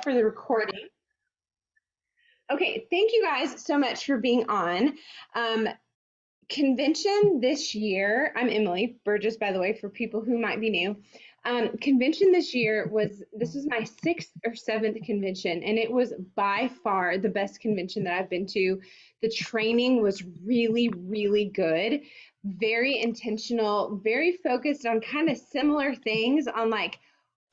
up for the recording. Okay, thank you guys so much for being on. Convention this year, I'm Emily Burgess, by the way, for people who might be new. Convention this year this was my sixth or seventh convention, and it was by far the best convention that I've been to. The training was really, really good, very intentional, very focused on kind of similar things on like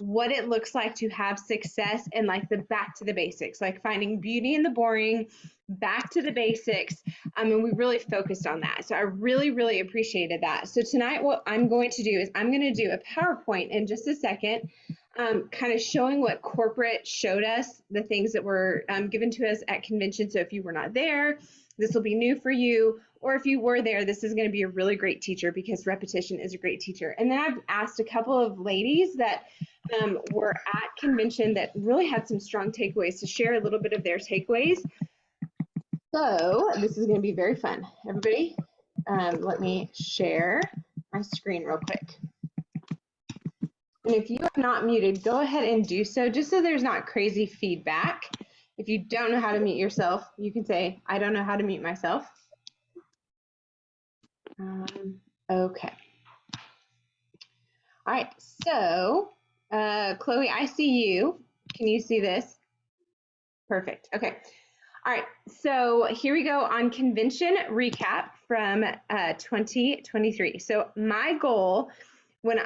what it looks like to have success and like the back to the basics, like finding beauty in the boring, back to the basics. And we really focused on that. So I really, really appreciated that. So tonight, what I'm going to do is I'm going to do a PowerPoint in just a second, kind of showing what corporate showed us, the things that were given to us at convention. So if you were not there, this will be new for you. Or if you were there, this is going to be a really great teacher because repetition is a great teacher. And then I've asked a couple of ladies that were at convention that really had some strong takeaways to share a little bit of their takeaways. So this is going to be very fun. Everybody, let me share my screen real quick. And if you are not muted, go ahead and do so, just so there's not crazy feedback. If you don't know how to mute yourself, you can say, I don't know how to mute myself. Okay. All right, so Chloe, I see you. Can you see this? Perfect. Okay. All right, so here we go on convention recap from 2023. So my goal, when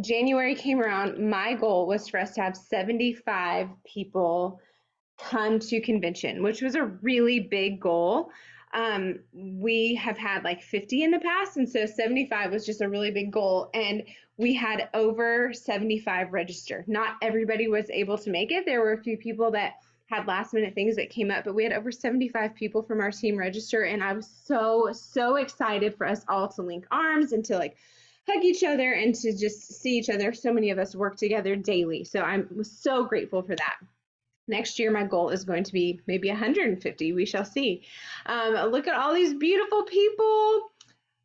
January came around, my goal was for us to have 75 people come to convention, which was a really big goal. We have had like 50 in the past, and so 75 was just a really big goal. And we had over 75 register. Not everybody was able to make it. There were a few people that had last minute things that came up, but we had over 75 people from our team register. And I was so excited for us all to link arms and to like hug each other and to just see each other. So many of us work together daily. So I was so grateful for that. Next year, my goal is going to be maybe 150. We shall see. Look at all these beautiful people.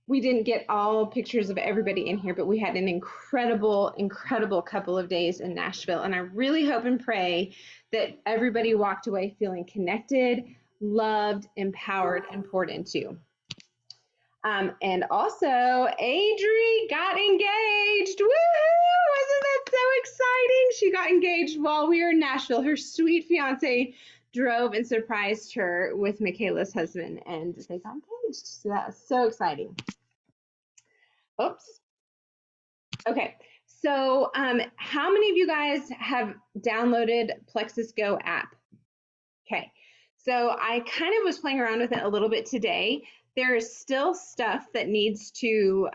We didn't get all pictures of everybody in here, but we had an incredible couple of days in Nashville. And I really hope and pray that everybody walked away feeling connected, loved, empowered, and poured into. And also, Adri got engaged. Woohoo! Wasn't that so exciting? She got engaged while we were in Nashville. Her sweet fiance drove and surprised her with Michaela's husband, and they got engaged. So that was so exciting. Oops. Okay. So how many of you guys have downloaded Plexus Go app? Okay. So I kind of was playing around with it a little bit today. There is still stuff that needs to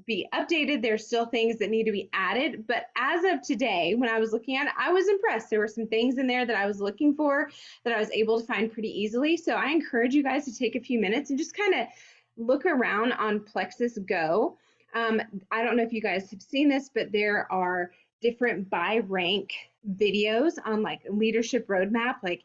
be updated. There's still things that need to be added. But as of today, when I was looking at it, I was impressed. There were some things in there that I was looking for that I was able to find pretty easily. So I encourage you guys to take a few minutes and just kind of look around on Plexus Go. I don't know if you guys have seen this, but there are different by rank videos on like leadership roadmap. Like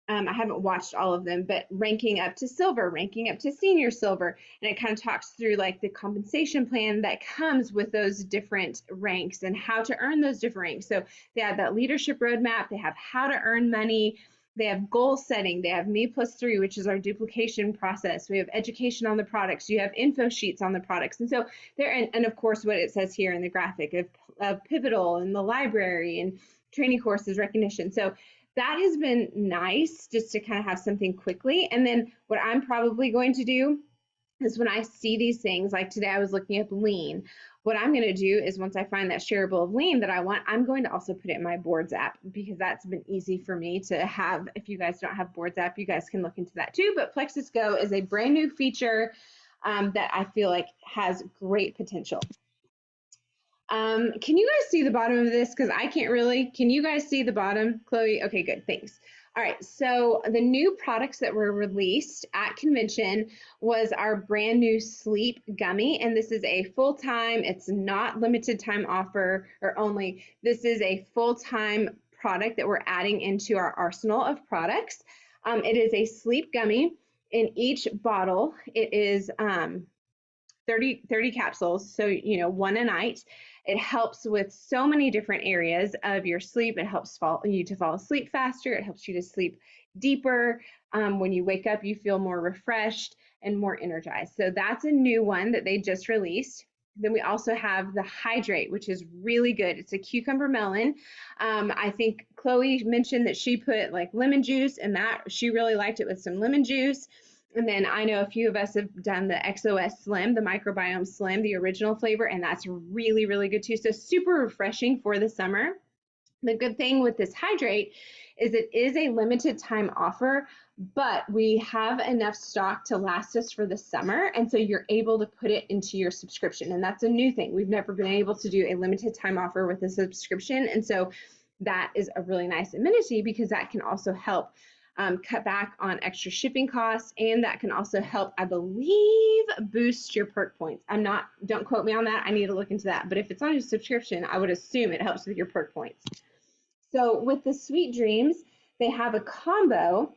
I haven't watched all of them, but ranking up to silver, ranking up to senior silver. And it kind of talks through like the compensation plan that comes with those different ranks and how to earn those different ranks. So they have that leadership roadmap, they have how to earn money, they have goal setting, they have Me+3, which is our duplication process. We have education on the products, you have info sheets on the products. And so there, and of course, what it says here in the graphic of Pivotal and the library and training courses recognition. So that has been nice just to kind of have something quickly. And then what I'm probably going to do is when I see these things, like today I was looking up lean, what I'm going to do is once I find that shareable of lean that I want, I'm going to also put it in my boards app because that's been easy for me to have. If you guys don't have boards app, you guys can look into that too. But Plexus Go is a brand new feature that I feel like has great potential. Can you guys see the bottom of this? Because I can't really. Can you guys see the bottom, Chloe? Okay, good, thanks. All right, so the new products that were released at convention was our brand new sleep gummy, and this is a full-time, it's not limited time offer or only, this is a full-time product that we're adding into our arsenal of products. It is a sleep gummy. In each bottle, it is 30 capsules, so one a night. It helps with so many different areas of your sleep. It helps you to fall asleep faster. It helps you to sleep deeper. When you wake up, you feel more refreshed and more energized. So that's a new one that they just released. Then we also have the Hydrate, which is really good. It's a cucumber melon. I think Chloe mentioned that she put like lemon juice, and that she really liked it with some lemon juice. And then I know a few of us have done the XOS Slim, the microbiome Slim, the original flavor, and that's really, really good too. So super refreshing for the summer. The good thing with this Hydrate is it is a limited time offer, but we have enough stock to last us for the summer. And so you're able to put it into your subscription. And that's a new thing. We've never been able to do a limited time offer with a subscription. And so that is a really nice amenity because that can also help cut back on extra shipping costs, and that can also help, I believe, boost your perk points. Don't quote me on that. I need to look into that. But if it's on your subscription, I would assume it helps with your perk points. So with the Sweet Dreams, they have a combo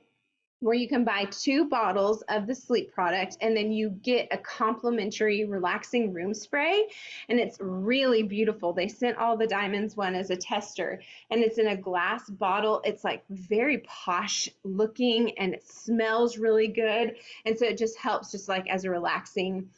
where you can buy 2 bottles of the sleep product, and then you get a complimentary relaxing room spray, and it's really beautiful. They sent All the Diamonds one as a tester, and it's in a glass bottle. It's like very posh looking, and it smells really good, and so it just helps just like as a relaxing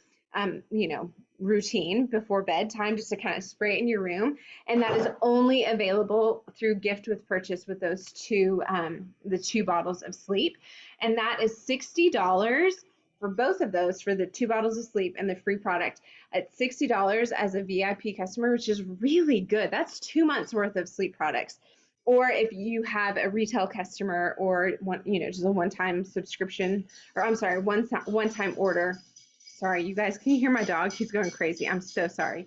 routine before bedtime, just to kind of spray it in your room. And that is only available through gift with purchase with those the 2 bottles of sleep. And that is $60 for both of those, for the 2 bottles of sleep and the free product at $60 as a VIP customer, which is really good. That's 2 months worth of sleep products. Or if you have a retail customer or just a one-time subscription, or I'm sorry, one-time order. Sorry, you guys, can you hear my dog? He's going crazy. I'm so sorry.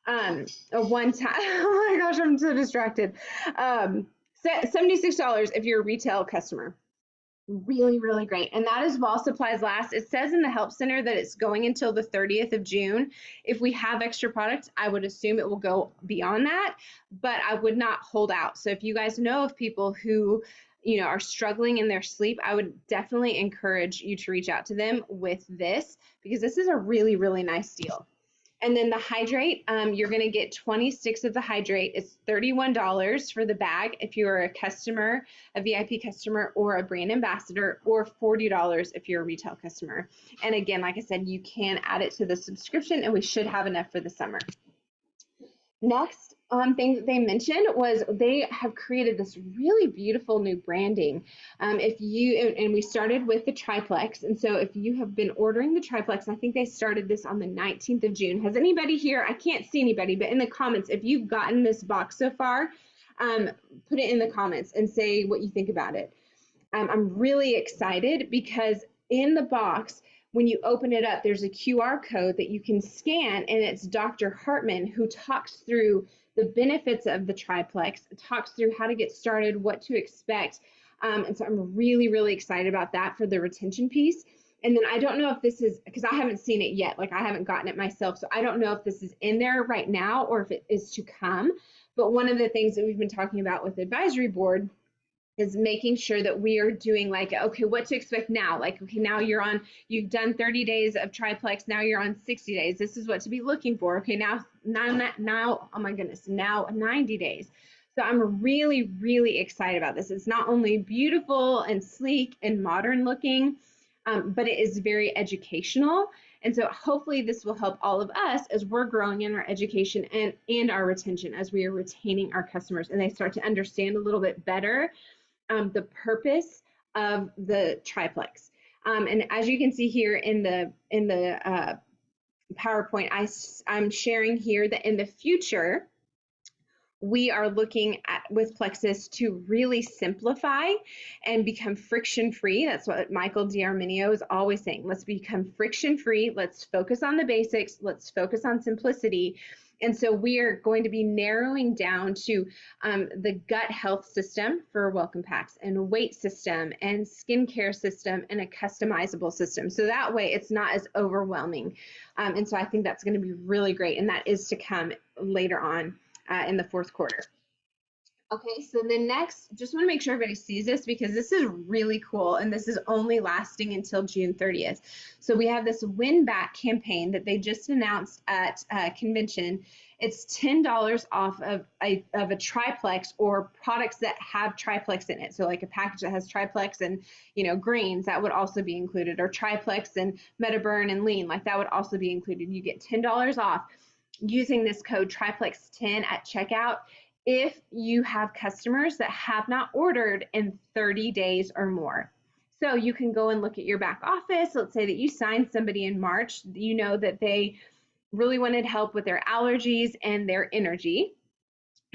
A one-time, oh my gosh, I'm so distracted. $76 if you're a retail customer. Really, really great. And that is while supplies last. It says in the Help Center that it's going until the 30th of June. If we have extra products, I would assume it will go beyond that, but I would not hold out. So if you guys know of people who are struggling in their sleep, I would definitely encourage you to reach out to them with this, because this is a really, really nice deal. And then the Hydrate, you're going to get 20 sticks of the Hydrate. It's $31 for the bag if you're a customer, a VIP customer, or a brand ambassador, or $40 if you're a retail customer. And again, like I said, you can add it to the subscription, and we should have enough for the summer. Next thing that they mentioned was they have created this really beautiful new branding. And we started with the triplex. And so if you have been ordering the triplex, I think they started this on the 19th of June. Has anybody here, I can't see anybody, but in the comments, if you've gotten this box so far, put it in the comments and say what you think about it. I'm really excited because in the box, when you open it up, there's a QR code that you can scan, and it's Dr. Hartman who talks through the benefits of the triplex, talks through how to get started, what to expect. And so I'm really, really excited about that for the retention piece. And then I don't know if this is, because I haven't seen it yet, like I haven't gotten it myself, so I don't know if this is in there right now or if it is to come. But one of the things that we've been talking about with the advisory board is making sure that we are doing like, okay, what to expect now? Like, okay, now you've done 30 days of triplex, now you're on 60 days. This is what to be looking for. Okay, now, oh my goodness, now 90 days. So I'm really, really excited about this. It's not only beautiful and sleek and modern looking, but it is very educational. And so hopefully this will help all of us as we're growing in our education and our retention, as we are retaining our customers and they start to understand a little bit better the purpose of the triplex. And as you can see here in the PowerPoint, I'm sharing here that in the future, we are looking at with Plexus to really simplify and become friction-free. That's what Michael D'Arminio is always saying. Let's become friction-free. Let's focus on the basics. Let's focus on simplicity. And so we are going to be narrowing down to the gut health system for welcome packs, and weight system, and skincare system, and a customizable system. So that way it's not as overwhelming. And so I think that's going to be really great. And that is to come later on in the fourth quarter. Okay, so then next, just want to make sure everybody sees this because this is really cool and this is only lasting until June 30th. So we have this win back campaign that they just announced at convention. It's $10 off of a triplex or products that have triplex in it. So like a package that has triplex and greens, that would also be included, or triplex and Metaburn and lean, like that would also be included. You get $10 off using this code triplex10 at checkout if you have customers that have not ordered in 30 days or more. So you can go and look at your back office. Let's say that you signed somebody in March, you know that they really wanted help with their allergies and their energy.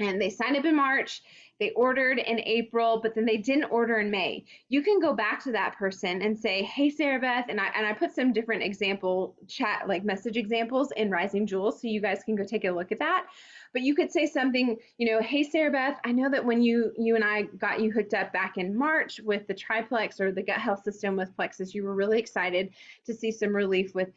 And they signed up in March, they ordered in April, but then they didn't order in May. You can go back to that person and say, hey, Sarah Beth, and I put some different example chat, like message examples in Rising Jewels, so you guys can go take a look at that. But you could say something, hey, Sarah Beth, I know that when you and I got you hooked up back in March with the triplex or the gut health system with Plexus, you were really excited to see some relief with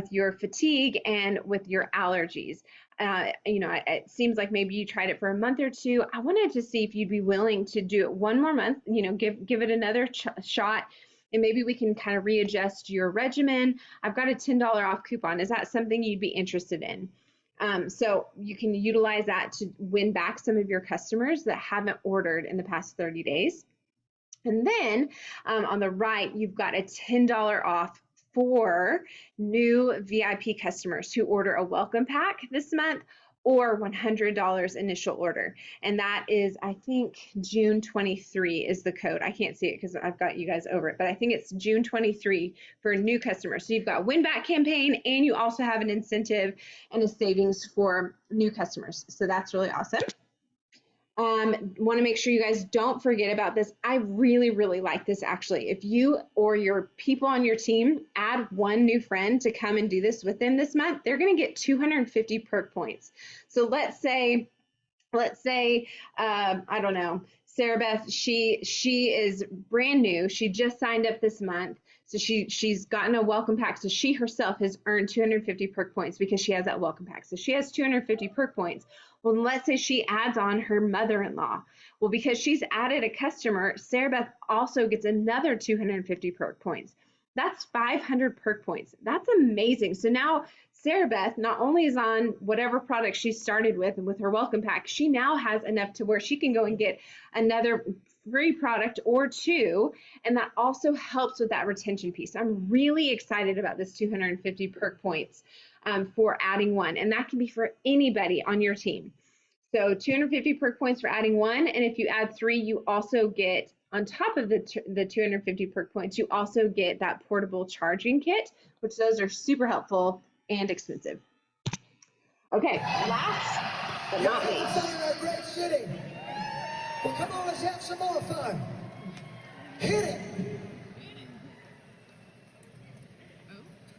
your fatigue and with your allergies. It seems like maybe you tried it for a month or two. I wanted to see if you'd be willing to do it one more month, give it another shot, and maybe we can kind of readjust your regimen. I've got a $10 off coupon. Is that something you'd be interested in? So you can utilize that to win back some of your customers that haven't ordered in the past 30 days. And then on the right, you've got a $10 off for new VIP customers who order a welcome pack this month or $100 initial order. And that is, I think, June 23 is the code. I can't see it because I've got you guys over it, but I think it's June 23 for new customers. So you've got win back campaign and you also have an incentive and a savings for new customers. So that's really awesome. Want to make sure you guys don't forget about this. I really, really like this actually. If you or your people on your team add one new friend to come and do this with them this month, they're going to get 250 perk points. So let's say, I don't know, Sarah Beth, she is brand new. She just signed up this month. So she's gotten a welcome pack. So she herself has earned 250 perk points because she has that welcome pack. So she has 250 perk points. Well, let's say she adds on her mother-in-law. Well, because she's added a customer, Sarah Beth also gets another 250 perk points. That's 500 perk points. That's amazing. So now Sarah Beth not only is on whatever product she started with and with her welcome pack, she now has enough to where she can go and get another free product or two, and that also helps with that retention piece. I'm really excited about this 250 perk points for adding one, and that can be for anybody on your team. So 250 perk points for adding one, and if you add three, you also get, on top of the 250 perk points, you also get that portable charging kit, which those are super helpful and expensive. Okay, last but not least. Great city. Well, come on, let's have some more fun. Hit it.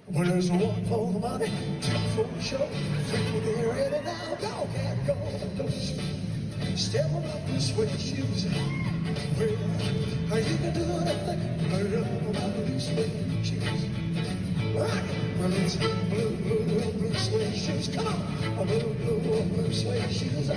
Well, there's one for the money, two for the show. Three, get ready now. Go, can't go. Step on up and switch shoes. Well, how you can do anything. I don't know about these suede shoes. Rock it. Well, it's blue suede shoes. Come on. Blue suede shoes.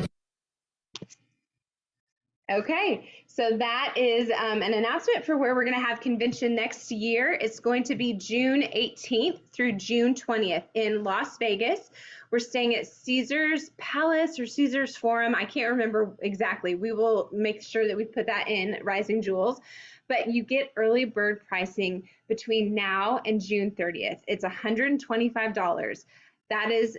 Okay, so that is an announcement for where we're going to have convention next year. It's going to be June 18th through June 20th in Las Vegas. We're staying at Caesars Palace or Caesars Forum. I can't remember exactly. We will make sure that we put that in Rising Jewels. But you get early bird pricing between now and June 30th. It's $125. That is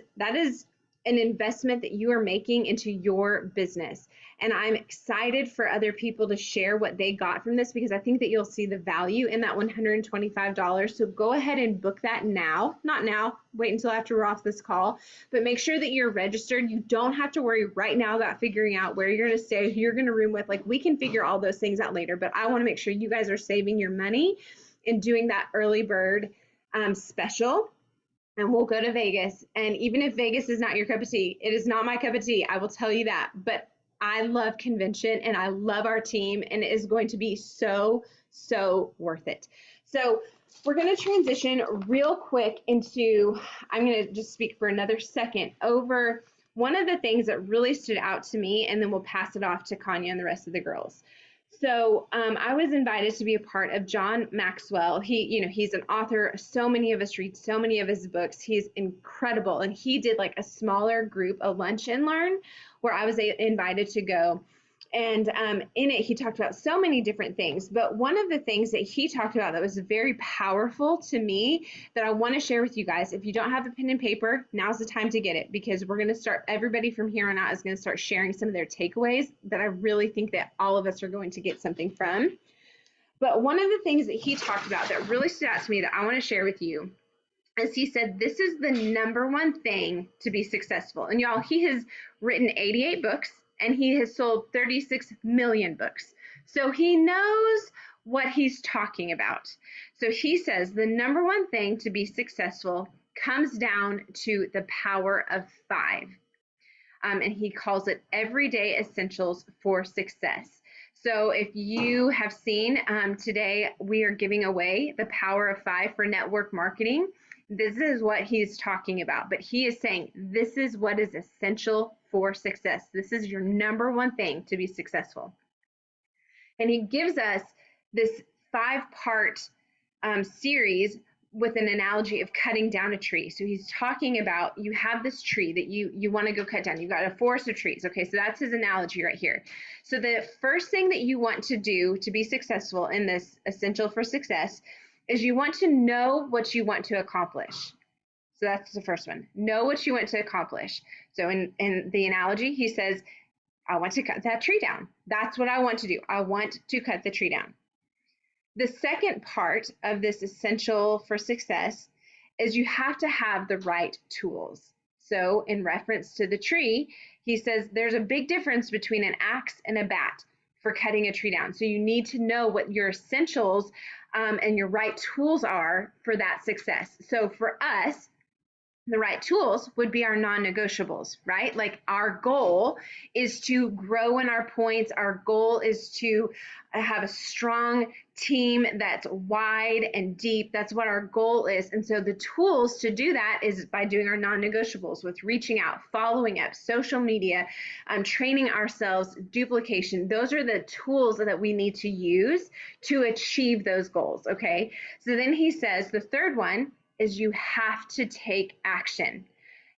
an investment that you are making into your business. And I'm excited for other people to share what they got from this because I think that you'll see the value in that $125. So go ahead and book that now. Not now, wait until after we're off this call, but make sure that you're registered. You don't have to worry right now about figuring out where you're going to stay, who you're going to room with. Like, we can figure all those things out later, but I want to make sure you guys are saving your money and doing that early bird special. And we'll go to Vegas. And even if Vegas is not your cup of tea, it is not my cup of tea. I will tell you that. But I love convention and I love our team, and it is going to be so, so worth it. So we're going to transition real quick into, I'm going to just speak for another second over one of the things that really stood out to me, and then we'll pass it off to Kanya and the rest of the girls. So I was invited to be a part of John Maxwell. He's an author. So many of us read so many of his books. He's incredible. And he did like a smaller group, a lunch and learn, where I was invited to go. And in it, he talked about so many different things. But one of the things that he talked about that was very powerful to me that I want to share with you guys, if you don't have a pen and paper, now's the time to get it, because we're going to start, everybody from here on out is going to start sharing some of their takeaways that I really think that all of us are going to get something from. But one of the things that he talked about that really stood out to me that I want to share with you is he said, this is the number one thing to be successful. And y'all, he has written 88 books. And he has sold 36 million books. So he knows what he's talking about. So he says the number one thing to be successful comes down to the power of 5. And he calls it everyday essentials for success. So if you have seen today, we are giving away the power of 5 for network marketing. This is what he's talking about, but he is saying this is what is essential for success. This is your number one thing to be successful. And he gives us this 5-part series with an analogy of cutting down a tree. So he's talking about, you have this tree that you want to go cut down. You've got a forest of trees. Okay, so that's his analogy right here. So the first thing that you want to do to be successful in this essential for success is you want to know what you want to accomplish. So that's the first one. Know what you want to accomplish. So in the analogy, he says, I want to cut that tree down. That's what I want to do. I want to cut the tree down. The second part of this essential for success is you have to have the right tools. So in reference to the tree, he says there's a big difference between an axe and a bat for cutting a tree down. So you need to know what your essentials and your right tools are for that success. So for us, the right tools would be our non-negotiables, right? Like our goal is to grow in our points. Our goal is to have a strong team that's wide and deep. That's what our goal is. And so the tools to do that is by doing our non-negotiables with reaching out, following up, social media, training ourselves, duplication. Those are the tools that we need to use to achieve those goals, okay? So then he says the third one is you have to take action.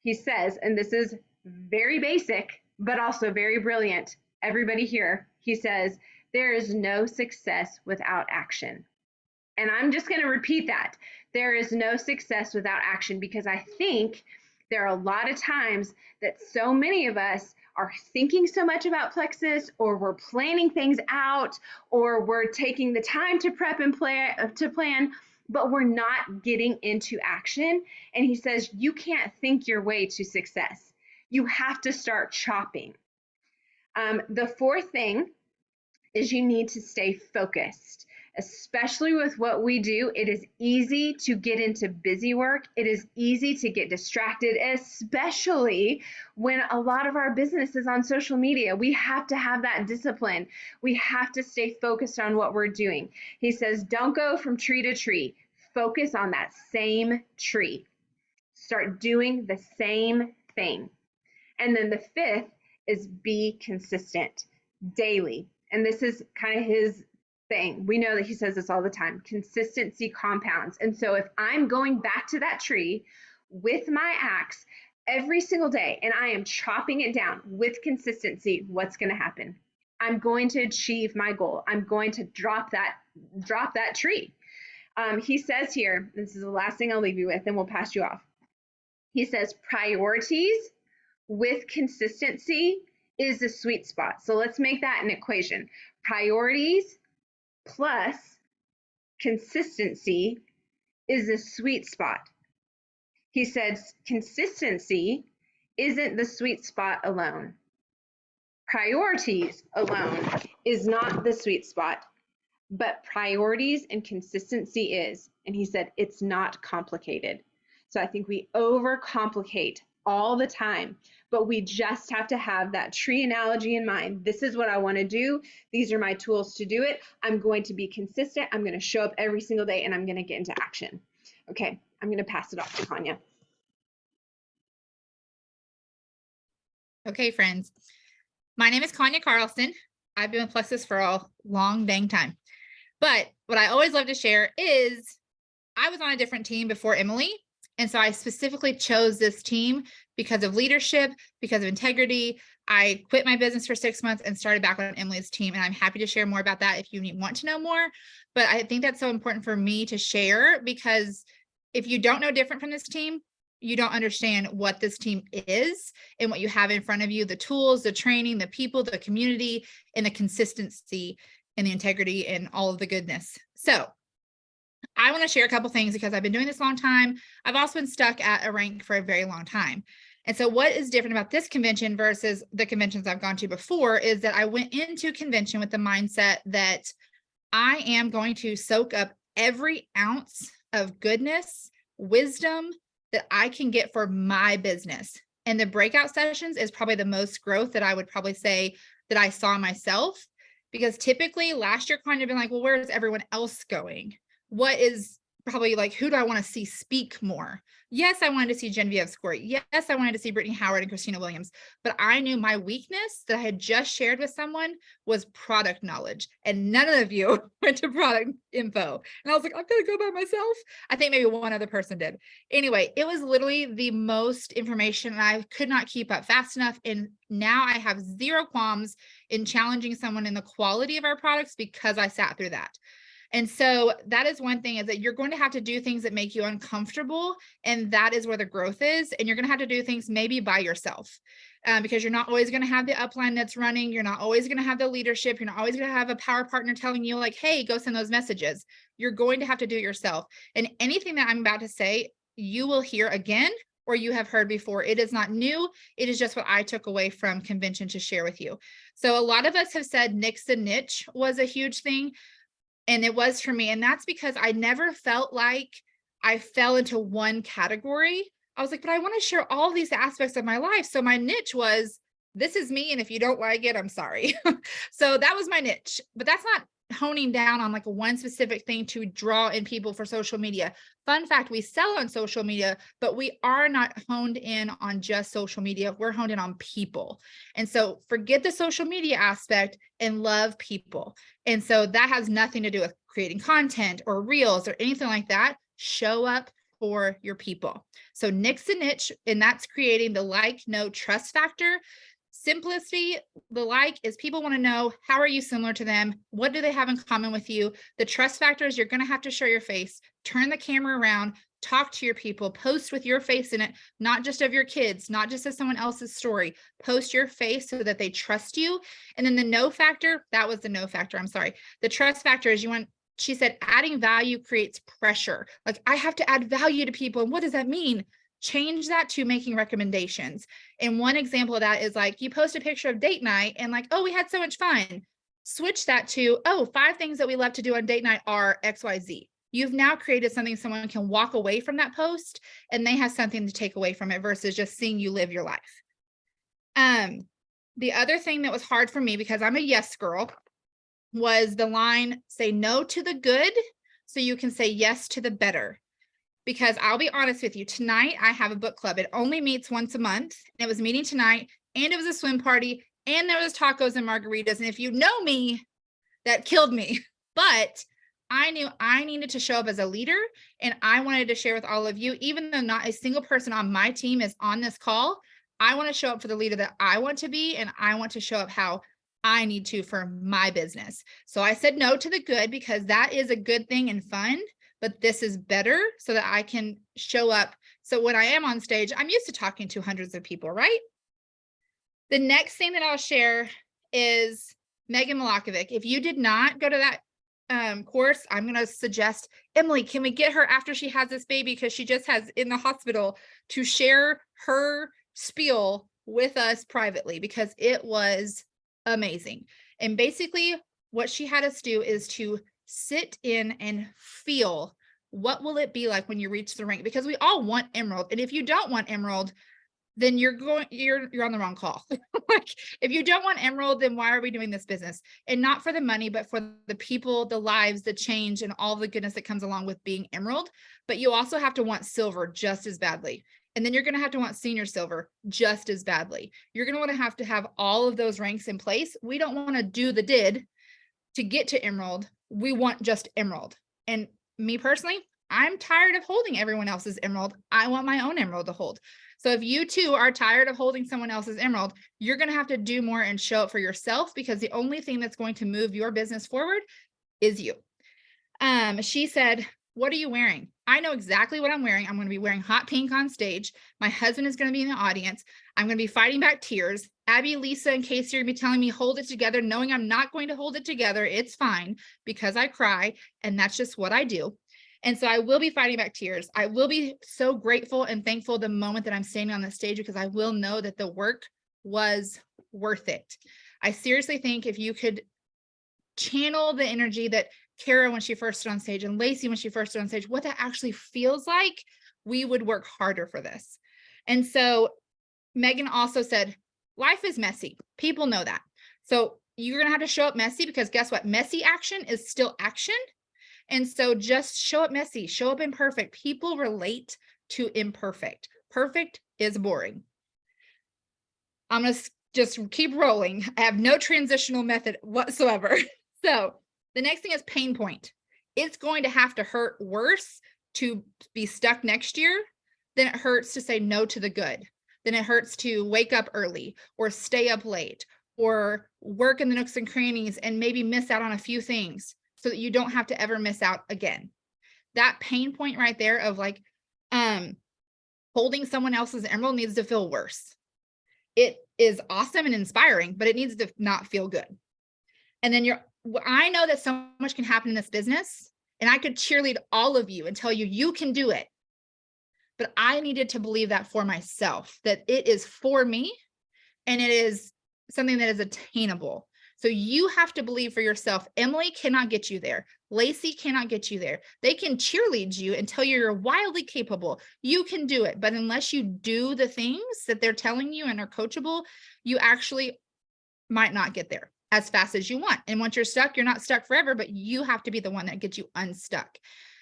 He says, and this is very basic, but also very brilliant. Everybody here, he says, there is no success without action. And I'm just going to repeat that. There is no success without action, because I think there are a lot of times that so many of us are thinking so much about Plexus, or we're planning things out, or we're taking the time to prep and plan, but we're not getting into action. And he says, you can't think your way to success. You have to start chopping. The fourth thing is you need to stay focused, especially with what we do. It is easy to get into busy work. It is easy to get distracted, especially when a lot of our business is on social media. We have to have that discipline. We have to stay focused on what we're doing. He says, don't go from tree to tree. Focus on that same tree. Start doing the same thing. And then the fifth is be consistent daily. And this is kind of his thing. We know that he says this all the time. Consistency compounds. And so if I'm going back to that tree with my axe every single day and I am chopping it down with consistency, what's going to happen? I'm going to achieve my goal. I'm going to drop that tree. He says here, this is the last thing I'll leave you with, and we'll pass you off. He says priorities with consistency is the sweet spot. So let's make that an equation. Priorities plus consistency is the sweet spot. He says consistency isn't the sweet spot alone. Priorities alone is not the sweet spot, but priorities and consistency is. And he said it's not complicated. So I think we overcomplicate all the time, but we just have to have that tree analogy in mind. This is what I want to do. These are my tools to do it. I'm going to be consistent. I'm going to show up every single day, and I'm going to get into action. Okay, I'm going to pass it off to Kanya. Okay, friends. My name is Kanya Carlson. I've been with Plexus for a long dang time. But what I always love to share is I was on a different team before Emily. And so I specifically chose this team because of leadership, because of integrity. I quit my business for 6 months and started back on Emily's team. And I'm happy to share more about that if you want to know more. But I think that's so important for me to share, because if you don't know different from this team, you don't understand what this team is and what you have in front of you, the tools, the training, the people, the community, and the consistency and the integrity and all of the goodness. So I want to share a couple things because I've been doing this a long time. I've also been stuck at a rank for a very long time. And so what is different about this convention versus the conventions I've gone to before is that I went into convention with the mindset that I am going to soak up every ounce of goodness, wisdom that I can get for my business. And the breakout sessions is probably the most growth that I would probably say that I saw myself, because typically last year kind of been like, well, where is everyone else going? What is probably like, who do I want to see speak more? Yes, I wanted to see Genevieve Squirt. Yes, I wanted to see Brittany Howard and Christina Williams, but I knew my weakness that I had just shared with someone was product knowledge, and none of you went to product info. And I was like, I'm going to go by myself. I think maybe one other person did. Anyway, it was literally the most information, and I could not keep up fast enough. And now I have zero qualms in challenging someone in the quality of our products because I sat through that. And so that is one thing, is that you're going to have to do things that make you uncomfortable. And that is where the growth is. And you're going to have to do things maybe by yourself, because you're not always going to have the upline that's running. You're not always going to have the leadership. You're not always going to have a power partner telling you like, hey, go send those messages. You're going to have to do it yourself. And anything that I'm about to say, you will hear again, or you have heard before. It is not new. It is just what I took away from convention to share with you. So a lot of us have said nix the niche was a huge thing. And it was for me. And that's because I never felt like I fell into one category. I was like, but I want to share all these aspects of my life. So my niche was, this is me. And if you don't like it, I'm sorry. So that was my niche, but that's not honing down on like one specific thing to draw in people for social media. Fun fact, we sell on social media, but we are not honed in on just social media. We're honed in on people. And so forget the social media aspect and love people. And so that has nothing to do with creating content or reels or anything like that. Show up for your people. So nix the niche, and that's creating the like, know, trust factor. Simplicity, the like is people want to know, how are you similar to them? What do they have in common with you? The trust factor is you're going to have to show your face, turn the camera around, talk to your people, post with your face in it, not just of your kids, not just as someone else's story. Post your face so that they trust you. And then the know factor, that was the know factor. I'm sorry. The trust factor is she said, adding value creates pressure. Like, I have to add value to people. And what does that mean? Change that to making recommendations. And one example of that is like, you post a picture of date night and like, oh, we had so much fun. Switch that to, oh, 5 things that we love to do on date night are XYZ. You've now created something someone can walk away from that post and they have something to take away from it versus just seeing you live your life. The other thing that was hard for me, because I'm a yes girl, was the line, say no to the good so you can say yes to the better. Because I'll be honest with you, tonight I have a book club. It only meets once a month. And it was meeting tonight, and it was a swim party, and there was tacos and margaritas. And if you know me, that killed me. But I knew I needed to show up as a leader, and I wanted to share with all of you, even though not a single person on my team is on this call, I want to show up for the leader that I want to be, and I want to show up how I need to for my business. So I said no to the good, because that is a good thing and fun. But this is better so that I can show up. So when I am on stage, I'm used to talking to hundreds of people, right? The next thing that I'll share is Megan Milakovic. If you did not go to that course, I'm going to suggest, Emily, can we get her after she has this baby, because she just has in the hospital, to share her spiel with us privately, because it was amazing. And basically what she had us do is to sit in and feel, what will it be like when you reach the rank? Because we all want emerald. And if you don't want emerald, then you're on the wrong call. Like, if you don't want emerald, then why are we doing this business? And not for the money, but for the people, the lives, the change, and all the goodness that comes along with being emerald. But you also have to want silver just as badly. And then you're going to want senior silver just as badly. You're going to have all of those ranks in place. We don't want to do the did to get to emerald. We want just emerald. And me personally, I'm tired of holding everyone else's emerald. I want my own emerald to hold. So if you too are tired of holding someone else's emerald, you're going to have to do more and show up for yourself, because the only thing that's going to move your business forward is you. She said, what are you wearing? I know exactly what I'm wearing. I'm going to be wearing hot pink on stage. My husband is going to be in the audience. I'm going to be fighting back tears. Abby, Lisa, and Casey are going to be telling me, hold it together, knowing I'm not going to hold it together. It's fine, because I cry, and that's just what I do. And so I will be fighting back tears. I will be so grateful and thankful the moment that I'm standing on the stage, because I will know that the work was worth it. I seriously think if you could channel the energy that Kara, when she first stood on stage, and Lacey, when she first stood on stage, what that actually feels like, we would work harder for this. And so Megan also said, life is messy. People know that. So you're going to have to show up messy, because guess what? Messy action is still action. And so just show up messy, show up imperfect. People relate to imperfect. Perfect is boring. I'm going to just keep rolling. I have no transitional method whatsoever. So the next thing is pain point. It's going to have to hurt worse to be stuck next year than it hurts to say no to the good, than it hurts to wake up early or stay up late or work in the nooks and crannies and maybe miss out on a few things so that you don't have to ever miss out again. That pain point right there of like holding someone else's emerald needs to feel worse. It is awesome and inspiring, but it needs to not feel good. And then I know that so much can happen in this business, and I could cheerlead all of you and tell you, you can do it. But I needed to believe that for myself, that it is for me and it is something that is attainable. So you have to believe for yourself. Emily cannot get you there. Lacey cannot get you there. They can cheerlead you and tell you you're wildly capable. You can do it. But unless you do the things that they're telling you and are coachable, you actually might not get there as fast as you want. And once you're stuck, you're not stuck forever, but you have to be the one that gets you unstuck.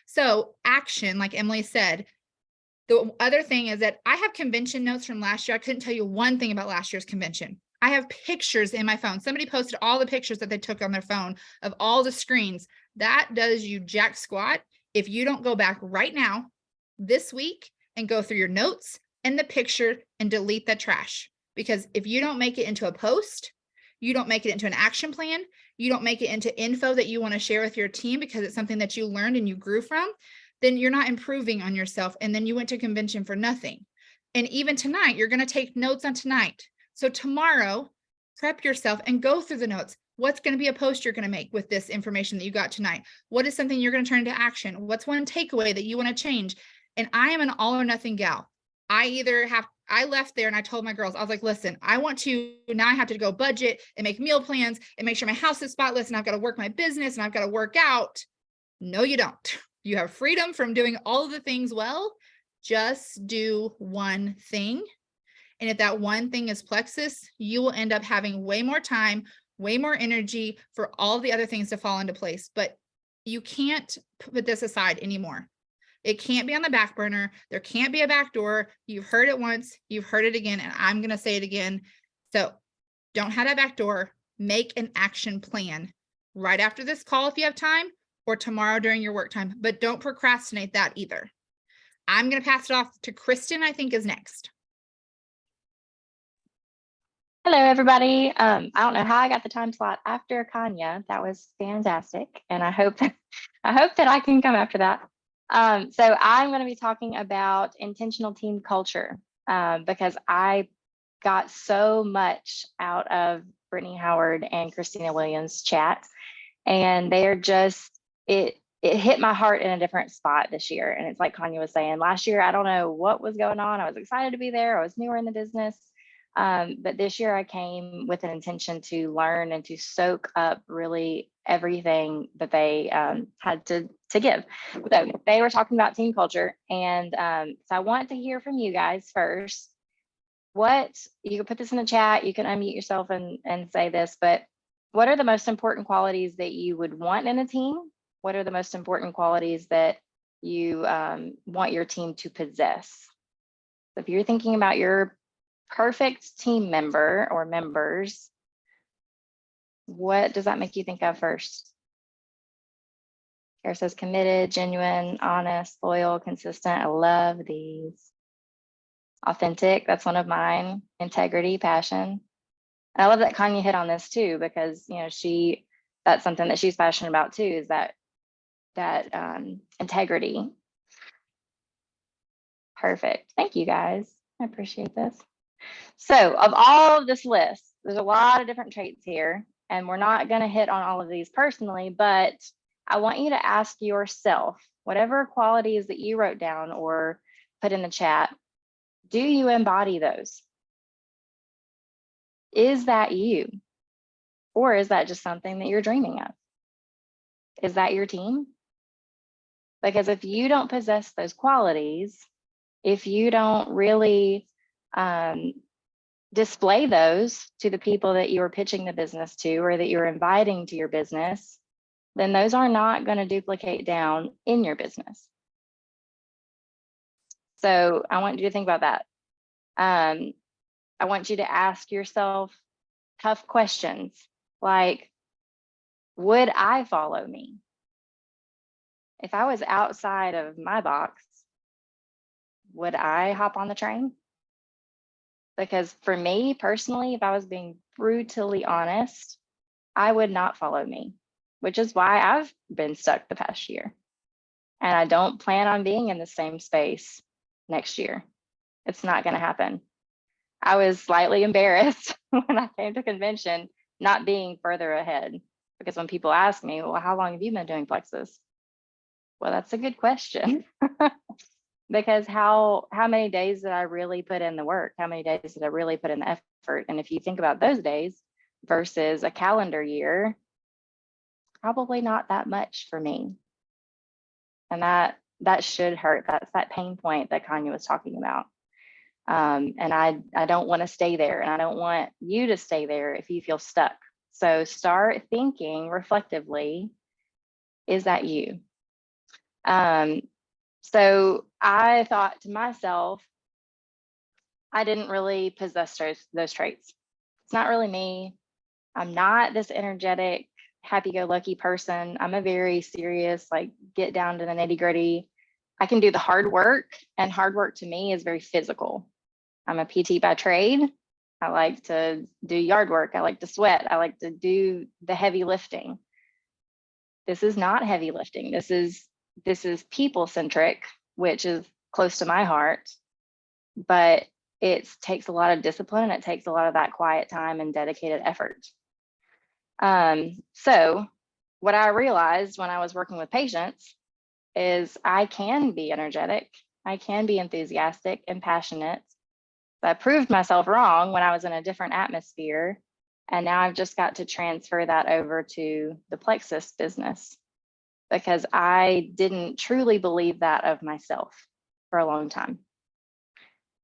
So action, like Emily said. The other thing is that I have convention notes from last year. I couldn't tell you one thing about last year's convention. I have pictures in my phone. Somebody posted all the pictures that they took on their phone of all the screens. That does you jack squat if you don't go back right now, this week, and go through your notes and the picture and delete that trash. Because if you don't make it into a post, you don't make it into an action plan, you don't make it into info that you want to share with your team because it's something that you learned and you grew from, then you're not improving on yourself. And then you went to convention for nothing. And even tonight, you're going to take notes on tonight. So tomorrow, prep yourself and go through the notes. What's going to be a post you're going to make with this information that you got tonight? What is something you're going to turn into action? What's one takeaway that you want to change? And I am an all or nothing gal. I left there and I told my girls, I was like, listen, now I have to go budget and make meal plans and make sure my house is spotless, and I've got to work my business and I've got to work out. No, you don't. You have freedom from doing all of the things well. Just do one thing. And if that one thing is plexus, you will end up having way more time, way more energy for all the other things to fall into place. But you can't put this aside anymore. It can't be on the back burner. There can't be a back door. You've heard it once, you've heard it again, and I'm going to say it again. So don't have that back door. Make an action plan right after this call if you have time, or tomorrow during your work time, but don't procrastinate that either. I'm going to pass it off to Kristen, I think is next. Hello, everybody. I don't know how I got the time slot after Kanya. That was fantastic. And I hope that I can come after that. So I'm going to be talking about intentional team culture because I got so much out of Brittany Howard and Christina Williams' chat, and they're just, it hit my heart in a different spot this year. And it's like Kanya was saying, last year, I don't know what was going on. I was excited to be there. I was newer in the business. But this year I came with an intention to learn and to soak up really everything that they had to give. So they were talking about team culture. And so I want to hear from you guys first. You can put this in the chat, you can unmute yourself and say this, but what are the most important qualities that you would want in a team? What are the most important qualities that you want your team to possess? So if you're thinking about your perfect team member or members, what does that make you think of first? Kara says committed, genuine, honest, loyal, consistent. I love these. Authentic, that's one of mine. Integrity, passion. And I love that Kanya hit on this too, because that's something that she's passionate about too, is that integrity. Perfect. Thank you guys. I appreciate this. So of all of this list, there's a lot of different traits here, and we're not going to hit on all of these personally, but I want you to ask yourself, whatever qualities that you wrote down or put in the chat, do you embody those? Is that you? Or is that just something that you're dreaming of? Is that your team? Because if you don't possess those qualities, if you don't really display those to the people that you're pitching the business to or that you're inviting to your business, then those are not going to duplicate down in your business. So I want you to think about that. I want you to ask yourself tough questions like, would I follow me? If I was outside of my box, would I hop on the train? Because for me personally, if I was being brutally honest, I would not follow me, which is why I've been stuck the past year. And I don't plan on being in the same space next year. It's not going to happen. I was slightly embarrassed when I came to convention not being further ahead, because when people ask me, well, how long have you been doing Plexus? Well, that's a good question. Because how many days did I really put in the work? How many days did I really put in the effort? And if you think about those days versus a calendar year, probably not that much for me. And that should hurt. That's that pain point that Kanya was talking about. And I don't want to stay there, and I don't want you to stay there if you feel stuck. So start thinking reflectively, is that you? So I thought to myself, I didn't really possess those traits. It's not really me. I'm not this energetic, happy-go-lucky person. I'm a very serious, like, get down to the nitty-gritty. I can do the hard work, and hard work to me is very physical. I'm a PT by trade. I like to do yard work. I like to sweat. I like to do the heavy lifting. This is not heavy lifting. This is people-centric, which is close to my heart, but it takes a lot of discipline, and it takes a lot of that quiet time and dedicated effort. So what I realized when I was working with patients is I can be energetic, I can be enthusiastic and passionate. I proved myself wrong when I was in a different atmosphere, and now I've just got to transfer that over to the Plexus business, because I didn't truly believe that of myself for a long time.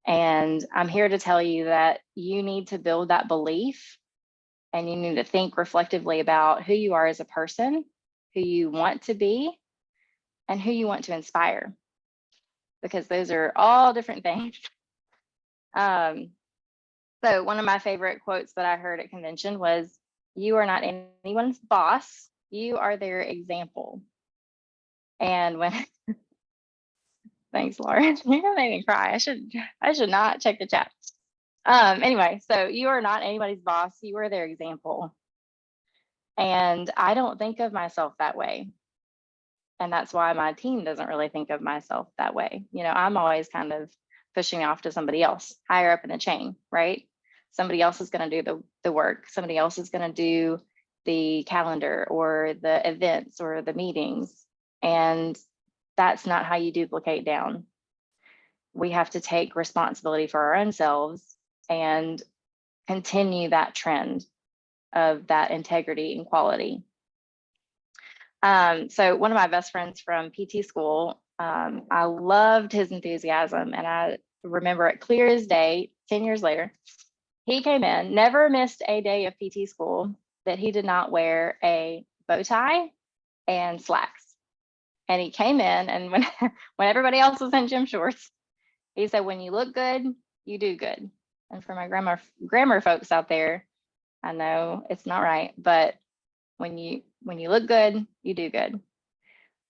And I'm here to tell you that you need to build that belief, and you need to think reflectively about who you are as a person, who you want to be, and who you want to inspire, because those are all different things. So one of my favorite quotes that I heard at convention was, "You are not anyone's boss, you are their example." And when thanks, Lauren. You're gonna make me cry. I should not check the chat. Anyway, so you are not anybody's boss, you are their example. And I don't think of myself that way. And that's why my team doesn't really think of myself that way. I'm always kind of pushing off to somebody else higher up in the chain, right? Somebody else is going to do the work. Somebody else is going to do the calendar or the events or the meetings. And that's not how you duplicate down. We have to take responsibility for our own selves and continue that trend of that integrity and quality. So one of my best friends from PT school, I loved his enthusiasm, and I remember it clear as day. 10 years later, he came in, never missed a day of PT school that he did not wear a bow tie and slacks. And he came in, and when everybody else was in gym shorts, He said, when you look good, you do good. And for my grammar folks out there, I know it's not right, but when you look good, you do good.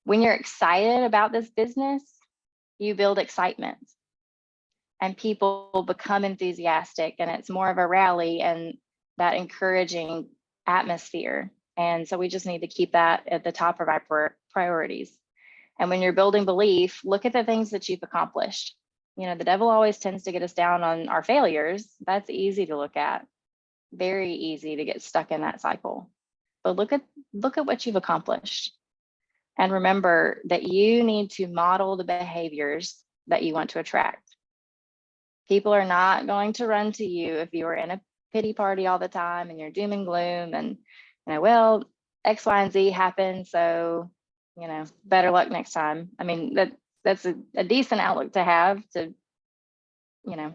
When you're excited about this business, you build excitement and people become enthusiastic, and it's more of a rally and that encouraging atmosphere. And so we just need to keep that at the top of our priorities. And when you're building belief, look at the things that you've accomplished. You know, the devil always tends to get us down on our failures. That's easy to look at. Very easy to get stuck in that cycle. But look at what you've accomplished. And remember that you need to model the behaviors that you want to attract. People are not going to run to you if you are in a pity party all the time and you're doom and gloom and, you know, well, X, Y, and Z happened, so, you know, better luck next time. I mean, that's a decent outlook to have to, you know,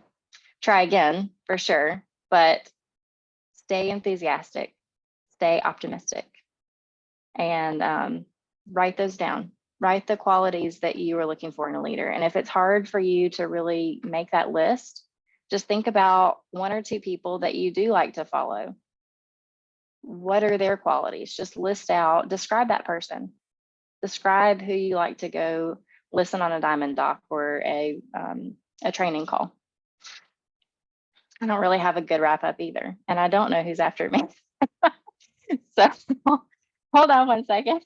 try again for sure, but stay enthusiastic, stay optimistic, and write those down. Write the qualities that you are looking for in a leader. And if it's hard for you to really make that list, just think about one or two people that you do like to follow. What are their qualities? Just list out, describe that person. Describe who you like to go listen on a diamond dock or a training call. I don't really have a good wrap up either. And I don't know who's after me. So hold on one second.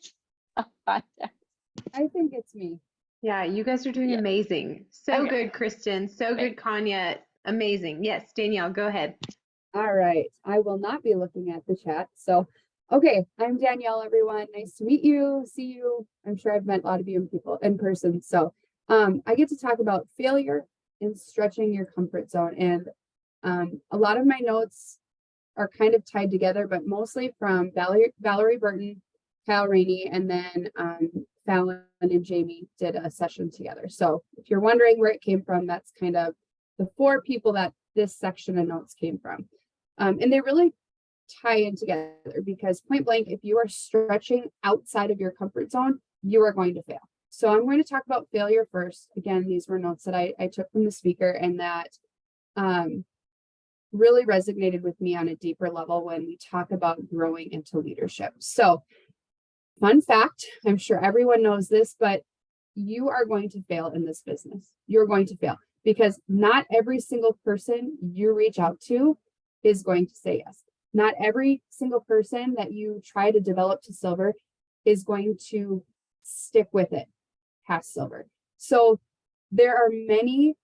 I think it's me. Yeah, you guys are doing Yeah. amazing. So Okay. good, Kristen. So good, Kanya. Amazing. Yes, Danielle, go ahead. All right. I will not be looking at the chat. So, okay. I'm Danielle, everyone. Nice to meet you, see you. I'm sure I've met a lot of you in person. So, I get to talk about failure and stretching your comfort zone. And a lot of my notes are kind of tied together, but mostly from Valerie Burton, Kyle Rainey, and then Fallon and Jamie did a session together. So if you're wondering where it came from, that's kind of the 4 people that this section of notes came from. And they really tie in together because point blank, if you are stretching outside of your comfort zone, you are going to fail. So I'm going to talk about failure first. Again, these were notes that I took from the speaker and that really resonated with me on a deeper level when we talk about growing into leadership. So fun fact, I'm sure everyone knows this, but you are going to fail in this business. You're going to fail because not every single person you reach out to is going to say yes. Not every single person that you try to develop to silver is going to stick with it past silver. So there are many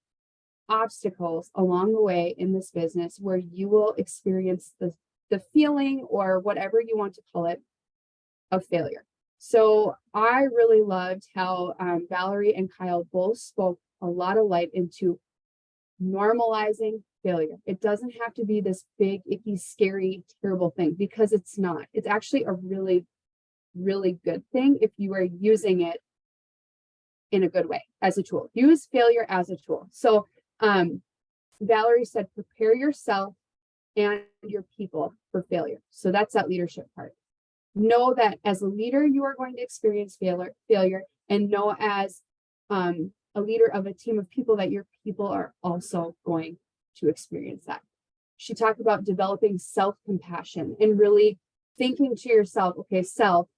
obstacles along the way in this business where you will experience the feeling or whatever you want to call it of failure. So I really loved how Valerie and Kyle both spoke a lot of light into normalizing failure. It doesn't have to be this big, icky, scary, terrible thing because it's not. It's actually a really, really good thing if you are using it in a good way as a tool. Use failure as a tool. So Valerie said, prepare yourself and your people for failure. So that's that leadership part. Know that as a leader, you are going to experience failure, and know as a leader of a team of people that your people are also going to experience that. She talked about developing self-compassion and really thinking to yourself, okay, self,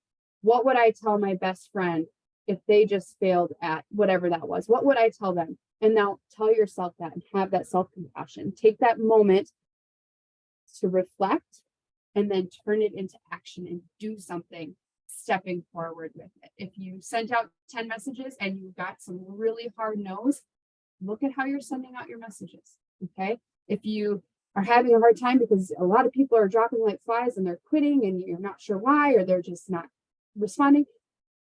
what would I tell my best friend if they just failed at whatever that was? What would I tell them? And now tell yourself that and have that self-compassion. Take that moment to reflect and then turn it into action and do something stepping forward with it. If you sent out 10 messages and you got some really hard no's, look at how you're sending out your messages, okay? If you are having a hard time because a lot of people are dropping like flies and they're quitting and you're not sure why, or they're just not responding,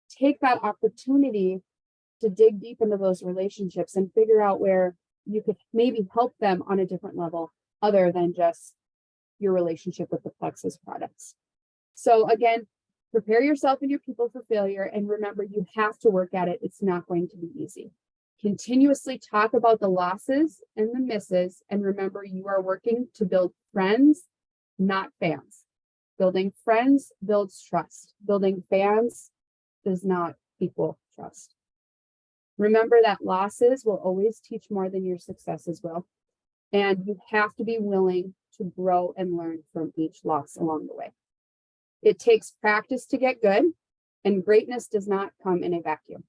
take that opportunity to dig deep into those relationships and figure out where you could maybe help them on a different level other than just your relationship with the Plexus products. So again, prepare yourself and your people for failure. And remember, you have to work at it. It's not going to be easy. Continuously talk about the losses and the misses. And remember, you are working to build friends, not fans. Building friends builds trust. Building fans does not equal trust. Remember that losses will always teach more than your successes will. And you have to be willing to grow and learn from each loss along the way. It takes practice to get good, and greatness does not come in a vacuum.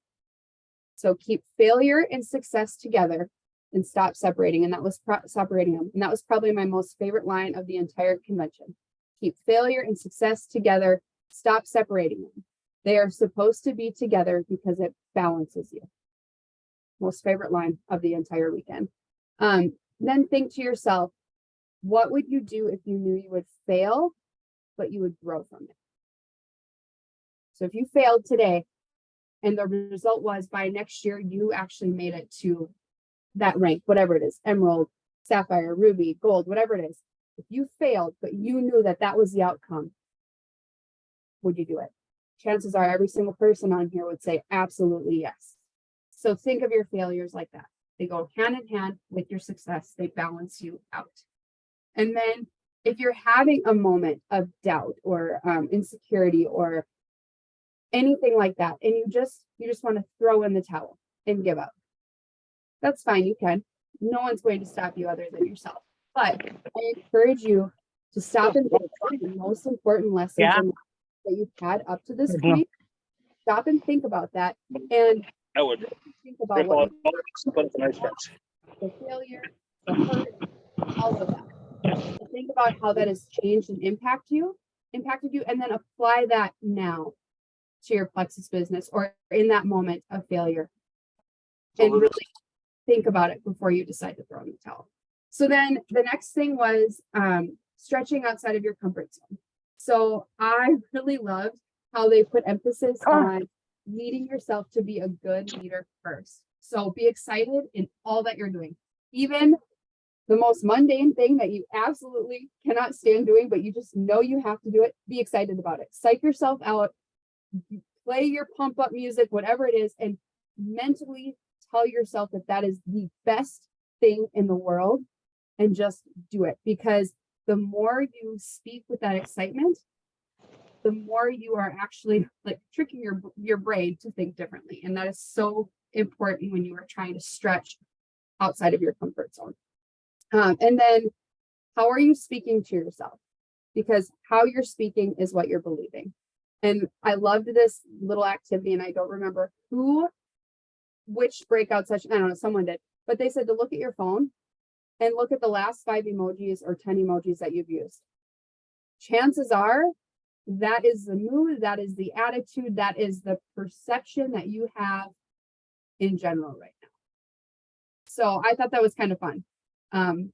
So keep failure and success together and stop separating. And that was separating them. And that was probably my most favorite line of the entire convention. Keep failure and success together. Stop separating them. They are supposed to be together because it balances you. Most favorite line of the entire weekend. Then think to yourself, what would you do if you knew you would fail, but you would grow from it? So if you failed today and the result was by next year, you actually made it to that rank, whatever it is, emerald, sapphire, ruby, gold, whatever it is. If you failed, but you knew that that was the outcome, would you do it? Chances are every single person on here would say absolutely yes. So think of your failures like that. They go hand in hand with your success. They balance you out. And then if you're having a moment of doubt or insecurity or anything like that, and you just want to throw in the towel and give up, that's fine. You can. No one's going to stop you other than yourself. But I encourage you to stop and think about the most important lessons in life that you've had up to this point. Stop and think about that, and I would think about what the failure, the hurt, all of that. Think about how that has changed and impacted you, and then apply that now to your Plexus business or in that moment of failure. And really think about it before you decide to throw in the towel. So then the next thing was stretching outside of your comfort zone. So I really loved how they put emphasis on leading yourself to be a good leader first. So be excited in all that you're doing, even the most mundane thing that you absolutely cannot stand doing, but you just know you have to do it. Be excited about it. Psych yourself out, play your pump up music, whatever it is, and mentally tell yourself that that is the best thing in the world, and just do it. Because the more you speak with that excitement, the more you are actually like tricking your brain to think differently. And that is so important when you are trying to stretch outside of your comfort zone. And then how are you speaking to yourself? Because how you're speaking is what you're believing. And I loved this little activity, and I don't remember which breakout session, I don't know, someone did, but they said to look at your phone and look at the last 5 emojis or 10 emojis that you've used. Chances are that is the mood, that is the attitude, that is the perception that you have in general right now. So I thought that was kind of fun,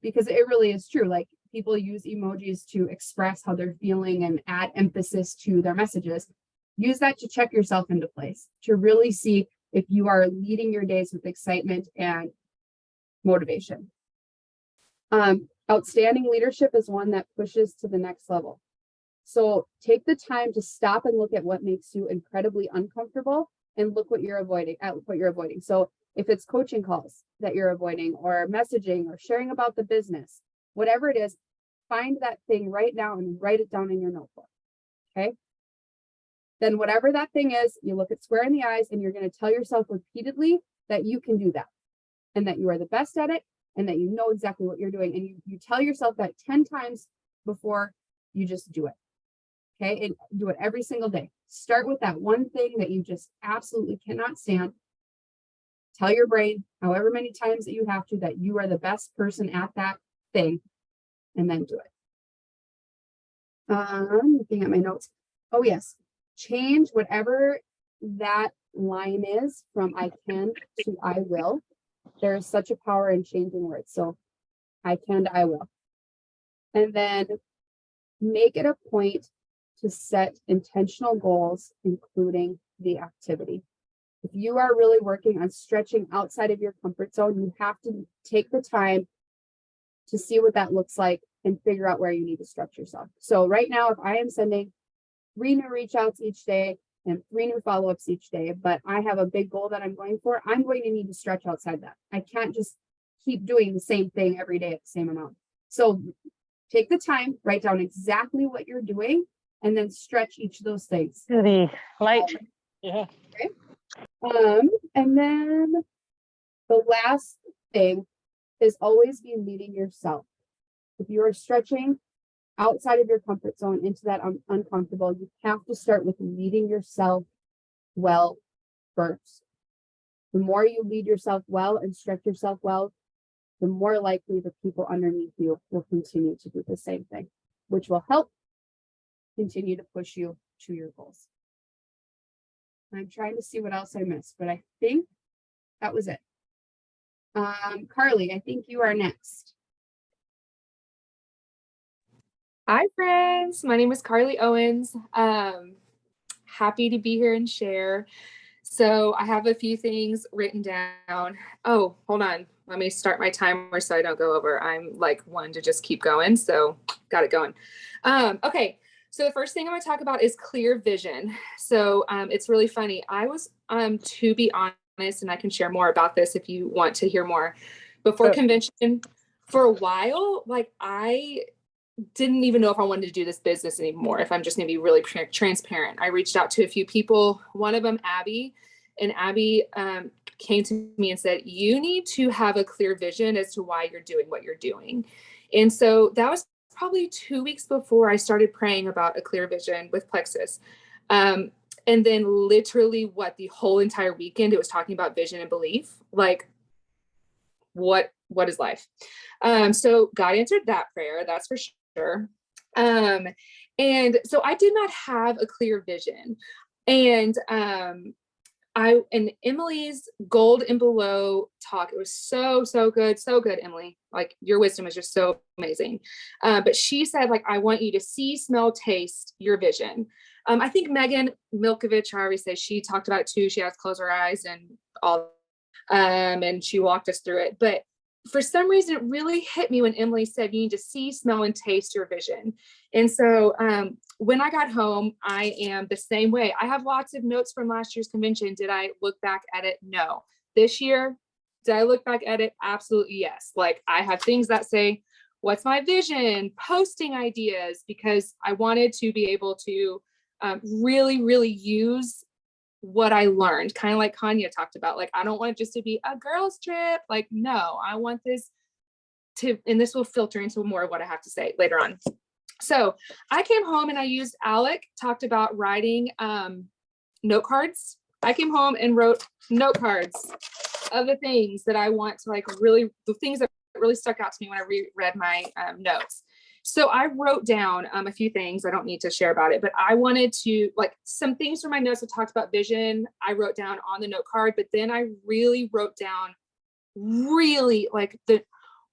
because it really is true. Like, people use emojis to express how they're feeling and add emphasis to their messages. Use that to check yourself into place, to really see if you are leading your days with excitement and motivation. Outstanding leadership is one that pushes to the next level. So take the time to stop and look at what makes you incredibly uncomfortable and look what you're avoiding. So if it's coaching calls that you're avoiding, or messaging, or sharing about the business, whatever it is, find that thing right now and write it down in your notebook. Okay. Then whatever that thing is, you look it square in the eyes, and you're going to tell yourself repeatedly that you can do that, and that you are the best at it, and that you know exactly what you're doing. And you tell yourself that 10 times before you just do it. Okay. And do it every single day. Start with that one thing that you just absolutely cannot stand. Tell your brain however many times that you have to that you are the best person at that thing, and then do it. Looking at my notes. Oh yes. Change whatever that line is from I can to I will. There is such a power in changing words. So I can to I will. And then make it a point to set intentional goals, including the activity. If you are really working on stretching outside of your comfort zone, you have to take the time to see what that looks like and figure out where you need to stretch yourself. So right now, if I am sending 3 new reach outs each day and 3 new follow-ups each day, but I have a big goal that I'm going for, I'm going to need to stretch outside that. I can't just keep doing the same thing every day at the same amount. So take the time, write down exactly what you're doing, and then stretch each of those things. The light. Yeah. Okay. And then the last thing is always be leading yourself. If you are stretching outside of your comfort zone into that uncomfortable, you have to start with leading yourself well first. The more you lead yourself well and stretch yourself well, the more likely the people underneath you will continue to do the same thing, which will help continue to push you to your goals. I'm trying to see what else I missed, but I think that was it. Carly, I think you are next. Hi, friends. My name is Carly Owens. Happy to be here and share. So I have a few things written down. Oh, hold on. Let me start my timer so I don't go over. I'm like one to just keep going. So got it going. Okay. So the first thing I'm going to talk about is clear vision. So it's really funny. I was, to be honest, and I can share more about this if you want to hear more, before convention for a while, like I didn't even know if I wanted to do this business anymore. If I'm just going to be really transparent, I reached out to a few people, one of them, Abby, and Abby came to me and said, you need to have a clear vision as to why you're doing what you're doing. And so that was probably 2 weeks before I started praying about a clear vision with Plexus. And then literally the whole entire weekend, it was talking about vision and belief. Like, what is life? So God answered that prayer, that's for sure. And so I did not have a clear vision. And and Emily's Gold and Below talk, it was so good, Emily. Like, your wisdom is just so amazing. But she said, like, I want you to see, smell, taste your vision. I think Megan Milkovich, however you say, she talked about it too. She has close her eyes and all, and she walked us through it. But for some reason, it really hit me when Emily said, you need to see, smell, and taste your vision. And so when I got home, I am the same way. I have lots of notes from last year's convention. Did I look back at it? No. This year, did I look back at it? Absolutely yes. Like, I have things that say, what's my vision? Posting ideas, because I wanted to be able to really use what I learned, kind of like Kanya talked about. Like, I don't want it just to be a girls trip. Like, no, I want this to, and this will filter into more of what I have to say later on. So I came home and I used Alec talked about writing note cards. I came home and wrote note cards of the things that I want to, like, really, the things that really stuck out to me when I reread my notes. So I wrote down a few things. I don't need to share about it, but I wanted to, like, some things from my notes that talked about vision, I wrote down on the note card, but then I really wrote down like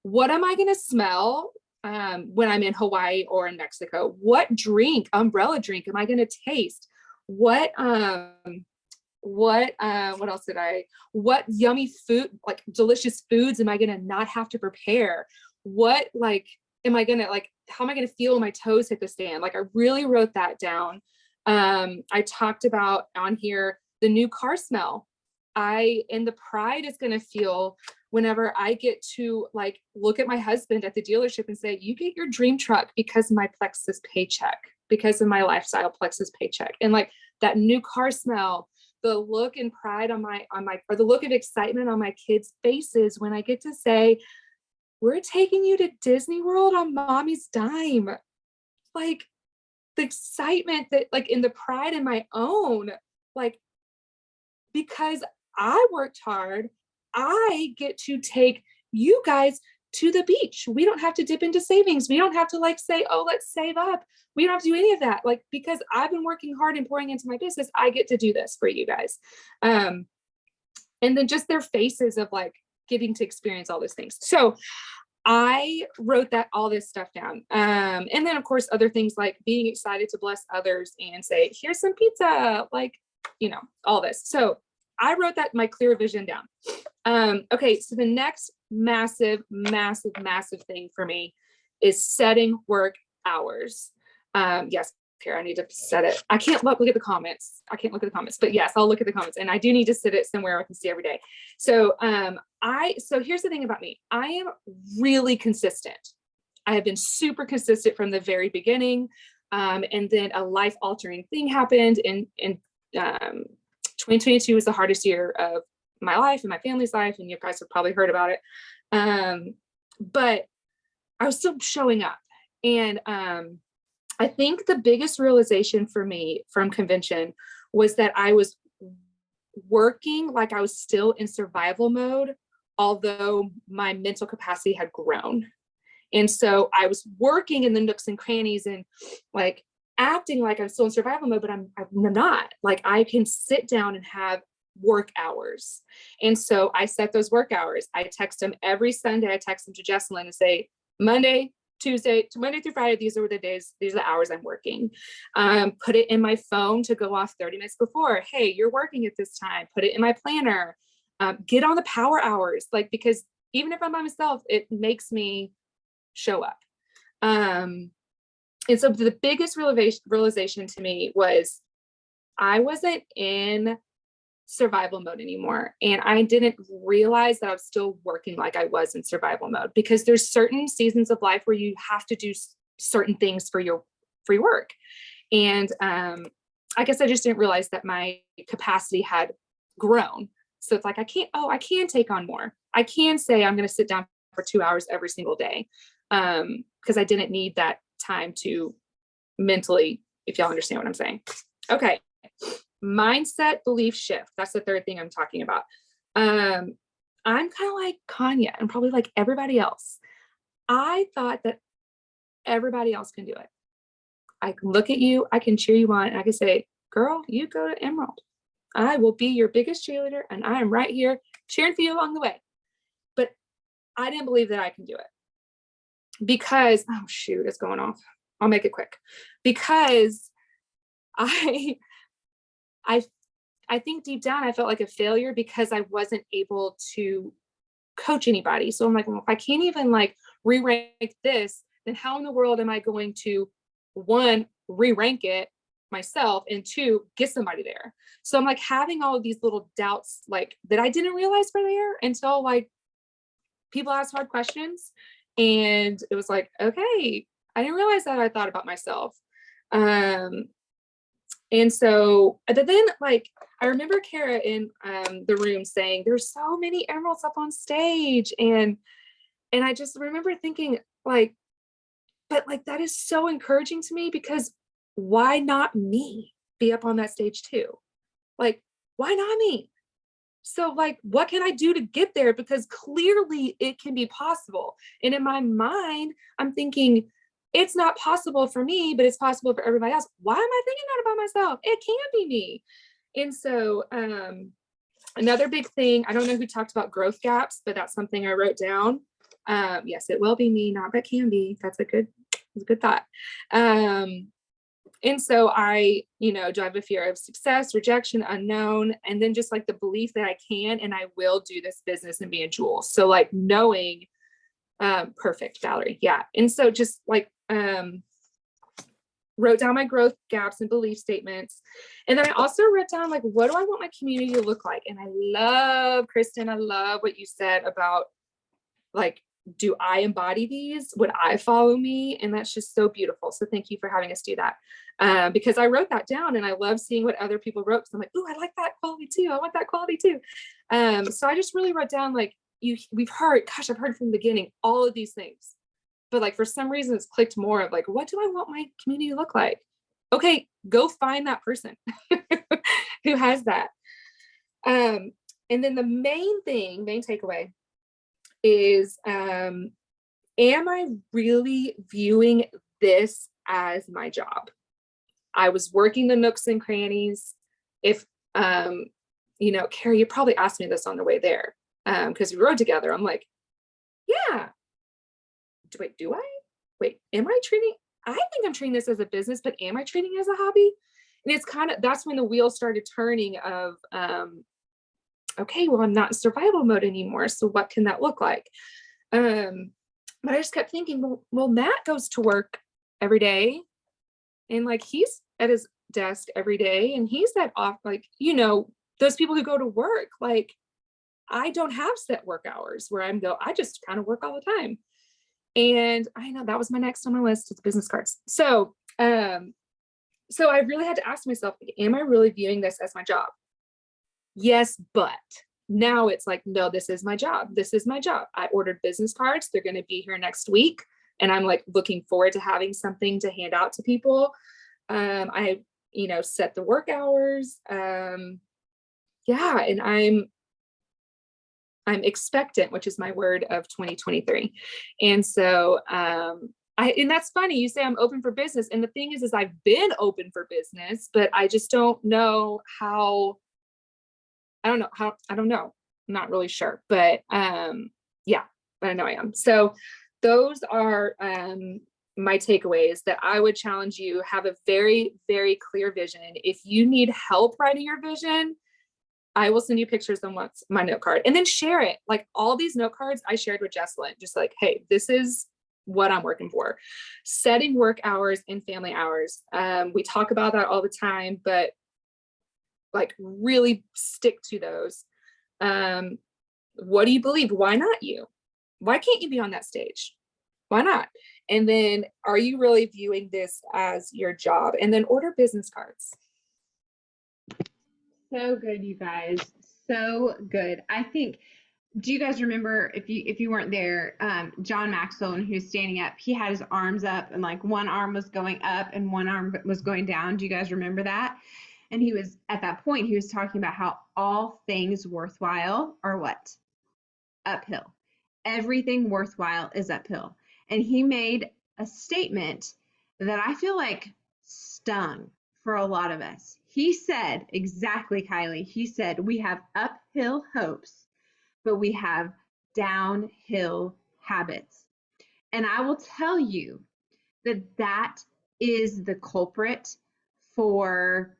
what am I going to smell when I'm in Hawaii or in Mexico? What umbrella drink am I going to taste? What yummy food, like delicious foods am I going to not have to prepare? What, like, am I gonna, like, how am I gonna feel when my toes hit the stand? Like, I really wrote that down. I talked about on here the new car smell. And the pride is gonna feel whenever I get to, like, look at my husband at the dealership and say, you get your dream truck because of my Plexus paycheck, because of my lifestyle Plexus paycheck. And, like, that new car smell, the look and pride on my, or the look of excitement on my kids' faces when I get to say, we're taking you to Disney World on mommy's dime. Like, the excitement that, like, in the pride in my own, like, because I worked hard, I get to take you guys to the beach. We don't have to dip into savings. We don't have to, like, say, oh, let's save up. We don't have to do any of that. Like, because I've been working hard and pouring into my business, I get to do this for you guys. And then just their faces of, like, getting to experience all those things. So I wrote all this stuff down. And then, of course, other things like being excited to bless others and say, here's some pizza, like, all this. So I wrote my clear vision down. Okay. So the next massive thing for me is setting work hours. Yes, here, I need to set it. I can't look at the comments. But yes, I'll look at the comments, and I do need to sit it somewhere I can see every day. So, so here's the thing about me. I am really consistent. I have been super consistent from the very beginning. And then a life altering thing happened in 2022 was the hardest year of my life and my family's life, and you guys have probably heard about it. But I was still showing up. And I think the biggest realization for me from convention was that I was working like I was still in survival mode, although my mental capacity had grown. And so I was working in the nooks and crannies and like acting like I'm still in survival mode, but I'm not. Like, I can sit down and have work hours. And so I set those work hours. I text them every Sunday. I text them to Jesselyn and say, Monday through Friday, these are the days, these are the hours I'm working. Put it in my phone to go off 30 minutes before. Hey, you're working at this time. Put it in my planner. Get on the power hours, like, because even if I'm by myself, it makes me show up. And so the biggest realization to me was I wasn't in survival mode anymore. And I didn't realize that I was still working like I was in survival mode, because there's certain seasons of life where you have to do certain things for your work. And I guess I just didn't realize that my capacity had grown. So it's like, I can take on more. I can say I'm going to sit down for 2 hours every single day, because I didn't need that time to mentally, if y'all understand what I'm saying. Okay. Mindset belief shift. That's the third thing I'm talking about. I'm kind of like Kanya and probably like everybody else. I thought that everybody else can do it. I can look at you, I can cheer you on, and I can say, girl, you go to Emerald. I will be your biggest cheerleader, and I am right here cheering for you along the way. But I didn't believe that I can do it because, oh shoot, it's going off. I'll make it quick. Because I think deep down I felt like a failure because I wasn't able to coach anybody. So I'm like, well, if I can't even like re-rank this, then how in the world am I going to, one, re-rank it myself, and two, get somebody there? So I'm like having all of these little doubts like that I didn't realize were there until like people asked hard questions, and it was like, okay, I didn't realize that I thought about myself. And so, but then like, I remember Kara in the room saying, there's so many emeralds up on stage. And I just remember thinking like, but like, that is so encouraging to me, because why not me be up on that stage too? Like, why not me? So like, what can I do to get there? Because clearly it can be possible. And in my mind, I'm thinking, it's not possible for me, but it's possible for everybody else. Why am I thinking that about myself? It can be me. And so another big thing, I don't know who talked about growth gaps, but that's something I wrote down. Yes, it will be me, not but can be. That's a good thought. And so I, do I have a fear of success, rejection, unknown, and then just like the belief that I can and I will do this business and be a jewel. So like knowing, perfect, Valerie. Yeah. And so just like, wrote down my growth gaps and belief statements. And then I also wrote down like, what do I want my community to look like? And I love, Kristen, I love what you said about like, do I embody these? Would I follow me? And that's just so beautiful. So thank you for having us do that. Because I wrote that down and I love seeing what other people wrote. So I'm like, oh, I like that quality too. I want that quality too. So I just really wrote down like, I've heard from the beginning, all of these things, but like, for some reason it's clicked more of like, what do I want my community to look like? Okay, go find that person who has that. And then the main takeaway is, am I really viewing this as my job? I was working the nooks and crannies. If, Carrie, you probably asked me this on the way there, because we rode together. I'm like, yeah. Do I? Wait, am I treating? I think I'm treating this as a business, but am I treating it as a hobby? And it's that's when the wheels started turning of, okay, well, I'm not in survival mode anymore. So what can that look like? But I just kept thinking, well, Matt goes to work every day, and like, he's at his desk every day, and he's that off, like, those people who go to work, like, I don't have set work hours where I just kind of work all the time. And I know that was my next on my list, is business cards. So I really had to ask myself, am I really viewing this as my job? Yes, but now it's like, no, this is my job. This is my job. I ordered business cards. They're going to be here next week. And I'm like looking forward to having something to hand out to people. I, set the work hours. And I'm expectant, which is my word of 2023. And so, and that's funny. You say I'm open for business. And the thing is I've been open for business, but I just don't know how. I don't know. I'm not really sure, but yeah, I know I am. So those are my takeaways that I would challenge you. Have a very, very clear vision. If you need help writing your vision, I will send you pictures on what's my note card, and then share it. Like all these note cards I shared with Jesselyn, just like, hey, this is what I'm working for. Setting work hours and family hours. We talk about that all the time, but like really stick to those. What do you believe? Why not you? Why can't you be on that stage? Why not? And then are you really viewing this as your job? And then order business cards. So good, you guys. So good. I think, do you guys remember, if you weren't there, John Maxwell, when he was standing up, he had his arms up and like one arm was going up and one arm was going down. Do you guys remember that? And he was, at that point, he was talking about how all things worthwhile are what? Uphill. Everything worthwhile is uphill. And he made a statement that I feel like stung for a lot of us. He said, exactly, Kylie, he said, we have uphill hopes, but we have downhill habits. And I will tell you that that is the culprit for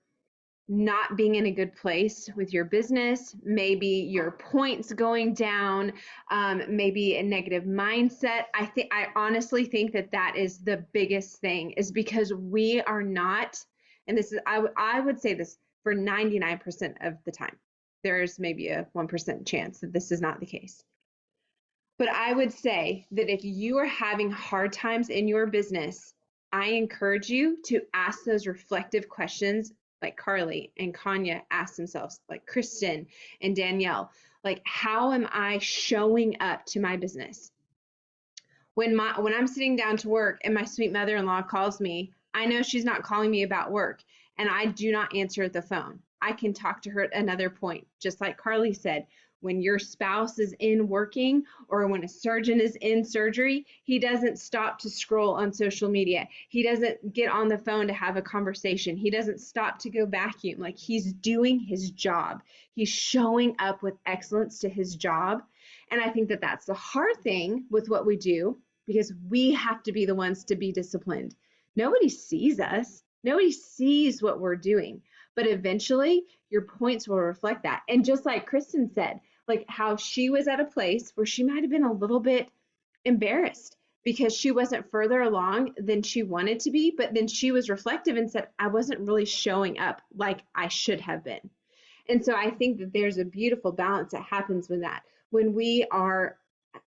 not being in a good place with your business, maybe your points going down, maybe a negative mindset. I honestly think that is the biggest thing, is because we are not, and this is, I would say this for 99% of the time. There's maybe a 1% chance that this is not the case. But I would say that if you are having hard times in your business, I encourage you to ask those reflective questions like Carly and Kanya asked themselves, like Kristen and Danielle, like, how am I showing up to my business? When I'm sitting down to work and my sweet mother-in-law calls me, I know she's not calling me about work, and I do not answer the phone. I can talk to her at another point, just like Carly said. When your spouse is in working, or when a surgeon is in surgery, he doesn't stop to scroll on social media. He doesn't get on the phone to have a conversation. He doesn't stop to go vacuum. Like, he's doing his job. He's showing up with excellence to his job. And I think that that's the hard thing with what we do, because we have to be the ones to be disciplined. Nobody sees us. Nobody sees what we're doing. But eventually, your points will reflect that. And just like Kristen said, like how she was at a place where she might have been a little bit embarrassed because she wasn't further along than she wanted to be, but then she was reflective and said, I wasn't really showing up like I should have been. And so I think that there's a beautiful balance that happens with that. When we are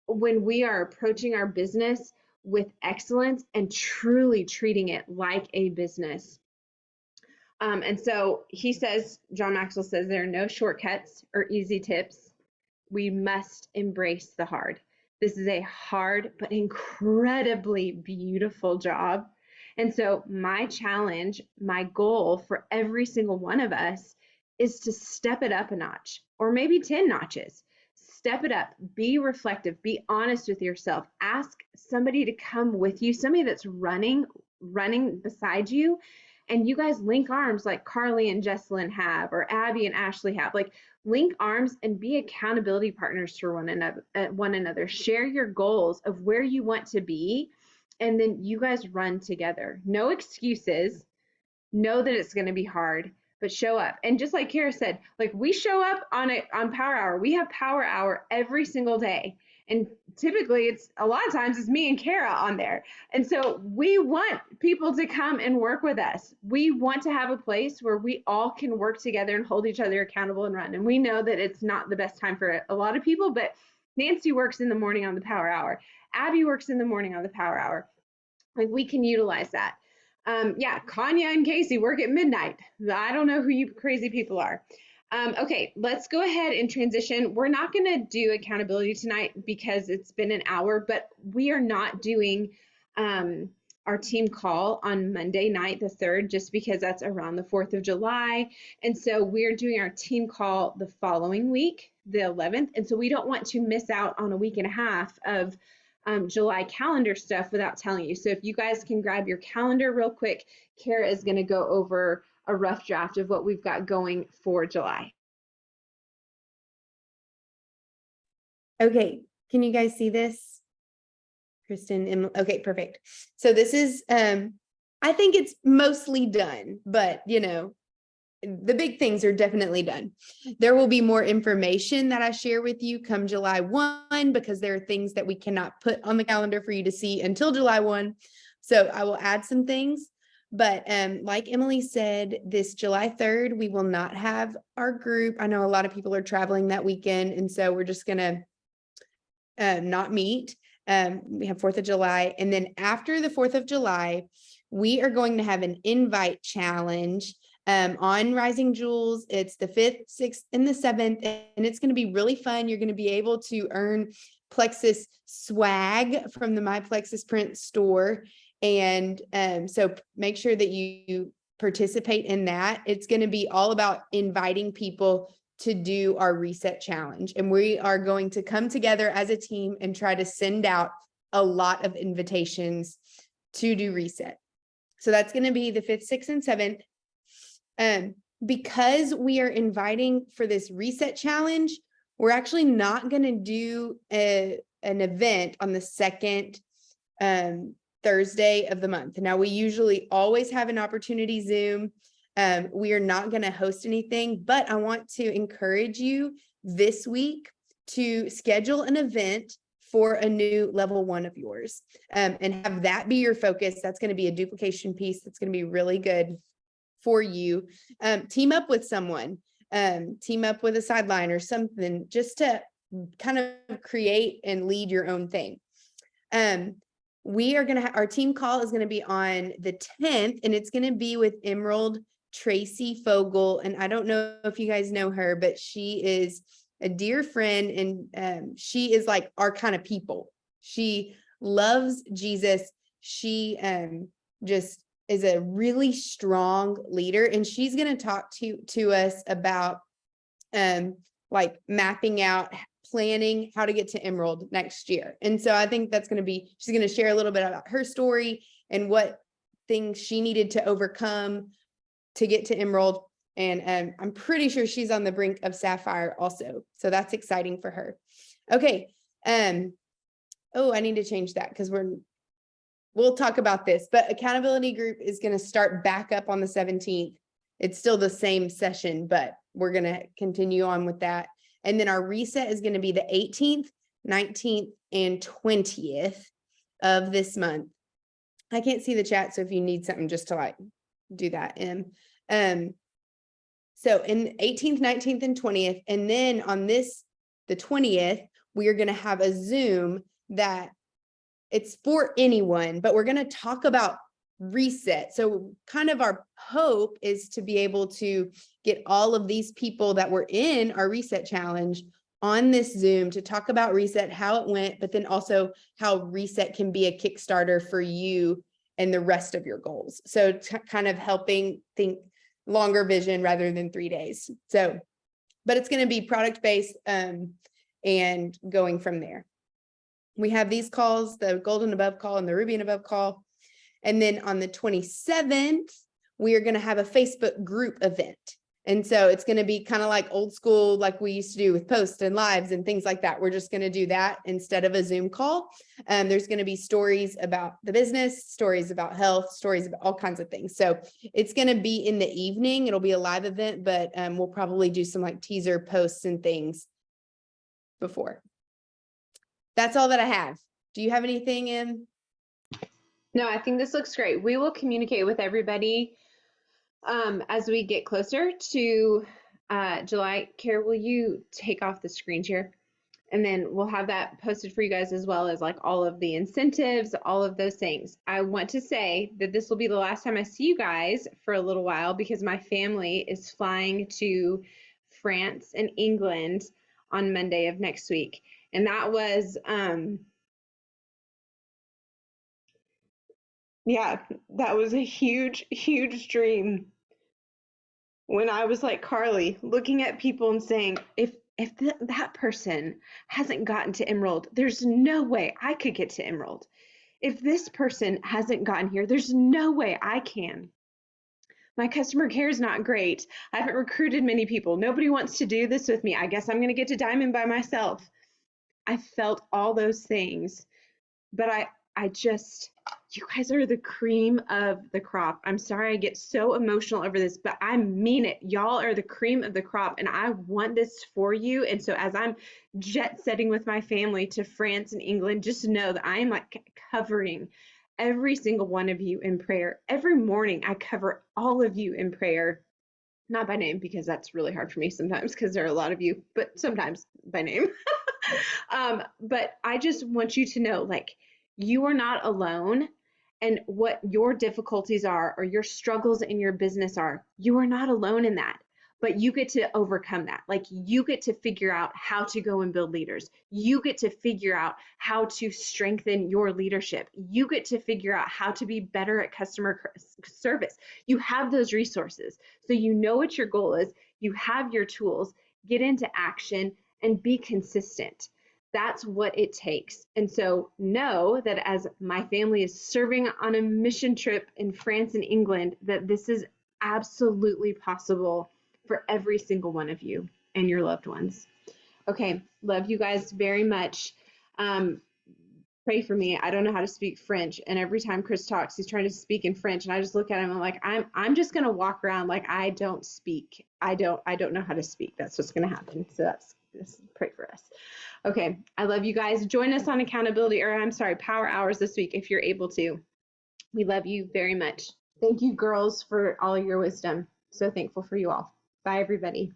approaching our business with excellence and truly treating it like a business. And so he says, John Maxwell says, there are no shortcuts or easy tips. We must embrace the hard. This is a hard but incredibly beautiful job. And so my challenge, my goal for every single one of us is to step it up a notch, or maybe 10 notches. Step it up, be reflective, be honest with yourself. Ask somebody to come with you, somebody that's running beside you, and you guys link arms like Carly and Jesselyn have, or Abby and Ashley have. Like, link arms and be accountability partners for one another. Share your goals of where you want to be, and then you guys run together. No excuses. Know that it's going to be hard, but show up. And just like Kara said, like, we show up on Power Hour. We have Power Hour every single day. And typically a lot of times it's me and Kara on there. And so we want people to come and work with us. We want to have a place where we all can work together and hold each other accountable and run. And we know that it's not the best time for a lot of people, but Nancy works in the morning on the Power Hour. Abby works in the morning on the Power Hour. Like, we can utilize that. Yeah, Kanya and Casey work at midnight. I don't know who you crazy people are. Okay, let's go ahead and transition. We're not going to do accountability tonight because it's been an hour, but we are not doing our team call on Monday night, the 3rd, just because that's around the 4th of July. And so we're doing our team call the following week, the 11th. And so we don't want to miss out on a week and a half of July calendar stuff without telling you. So if you guys can grab your calendar real quick, Kara is going to go over a rough draft of what we've got going for July. Okay, can you guys see this? Kristen, okay, perfect. So this is, I think it's mostly done, but you know, the big things are definitely done. There will be more information that I share with you come July 1, because there are things that we cannot put on the calendar for you to see until July 1. So I will add some things. But like Emily said, this July 3rd, we will not have our group. I know a lot of people are traveling that weekend, and so we're just gonna not meet. We have 4th of July. And then after the 4th of July, we are going to have an invite challenge on Rising Jewels. It's the 5th, 6th, and the 7th, and it's going to be really fun. You're going to be able to earn Plexus swag from the My Plexus Print store. And so make sure that you participate in that. It's going to be all about inviting people to do our reset challenge. And we are going to come together as a team and try to send out a lot of invitations to do reset. So that's going to be the 5th, 6th, and 7th. Because we are inviting for this reset challenge, we're actually not going to do an event on the 2nd Thursday of the month. Now, we usually always have an opportunity Zoom. We are not going to host anything, but I want to encourage you this week to schedule an event for a new level 1 of yours, and have that be your focus. That's going to be a duplication piece that's going to be really good for you. Team up with someone, team up with a sideline or something, just to kind of create and lead your own thing. We are going to our team call is going to be on the 10th, and it's going to be with Emerald Tracy Fogel. And I don't know if you guys know her, but she is a dear friend, and she is like our kind of people. She loves Jesus. She just is a really strong leader, and she's going to talk to us about like mapping out, planning how to get to Emerald next year. And so I think that's going to be, she's going to share a little bit about her story and what things she needed to overcome to get to Emerald. And I'm pretty sure she's on the brink of Sapphire also. So that's exciting for her. Okay. Oh, I need to change that because we'll talk about this, but accountability group is going to start back up on the 17th. It's still the same session, but we're going to continue on with that. And then our reset is going to be the 18th, 19th, and 20th of this month. I can't see the chat, so if you need something just to like do that. So in 18th, 19th, and 20th, and then on the 20th, we are going to have a Zoom that it's for anyone, but we're going to talk about reset. So kind of our hope is to be able to get all of these people that were in our reset challenge on this Zoom to talk about reset, how it went, but then also how reset can be a Kickstarter for you and the rest of your goals. So kind of helping think longer vision rather than 3 days. So, but it's going to be product-based and going from there. We have these calls, the Golden Above call and the Ruby and Above call. And then on the 27th, we are going to have a Facebook group event. And so it's going to be kind of like old school, like we used to do with posts and lives and things like that. We're just going to do that instead of a Zoom call. There's going to be stories about the business, stories about health, stories about all kinds of things. So it's going to be in the evening. It'll be a live event, but we'll probably do some like teaser posts and things before. That's all that I have. Do you have anything in? No, I think this looks great. We will communicate with everybody as we get closer to July. Kara, will you take off the screen share? And then we'll have that posted for you guys, as well as like all of the incentives, all of those things. I want to say that this will be the last time I see you guys for a little while because my family is flying to France and England on Monday of next week. And that was, yeah, that was a huge, huge dream. When I was like Carly, looking at people and saying, if that person hasn't gotten to Emerald, there's no way I could get to Emerald. If this person hasn't gotten here, there's no way I can. My customer care is not great. I haven't recruited many people. Nobody wants to do this with me. I guess I'm going to get to Diamond by myself. I felt all those things, but I just, you guys are the cream of the crop. I'm sorry I get so emotional over this, but I mean it. Y'all are the cream of the crop, and I want this for you. And so as I'm jet setting with my family to France and England, just know that I am like covering every single one of you in prayer. Every morning I cover all of you in prayer, not by name, because that's really hard for me sometimes because there are a lot of you, but sometimes by name. But I just want you to know, like, you are not alone, and what your difficulties are or your struggles in your business are, you are not alone in that. But you get to overcome that. Like, you get to figure out how to go and build leaders. You get to figure out how to strengthen your leadership. You get to figure out how to be better at customer service. You have those resources. So you know what your goal is. You have your tools. Get into action and be consistent. That's what it takes. And so know that as my family is serving on a mission trip in France and England, that this is absolutely possible for every single one of you and your loved ones. Okay, love you guys very much. Pray for me. I don't know how to speak French, and every time Chris talks, he's trying to speak in French, and I just look at him and I'm like, I'm just gonna walk around like I don't speak. I don't know how to speak. That's what's gonna happen. So just pray for us. Okay, I love you guys. Join us on Power Hours this week if you're able to. We love you very much. Thank you, girls, for all your wisdom. So thankful for you all. Bye, everybody.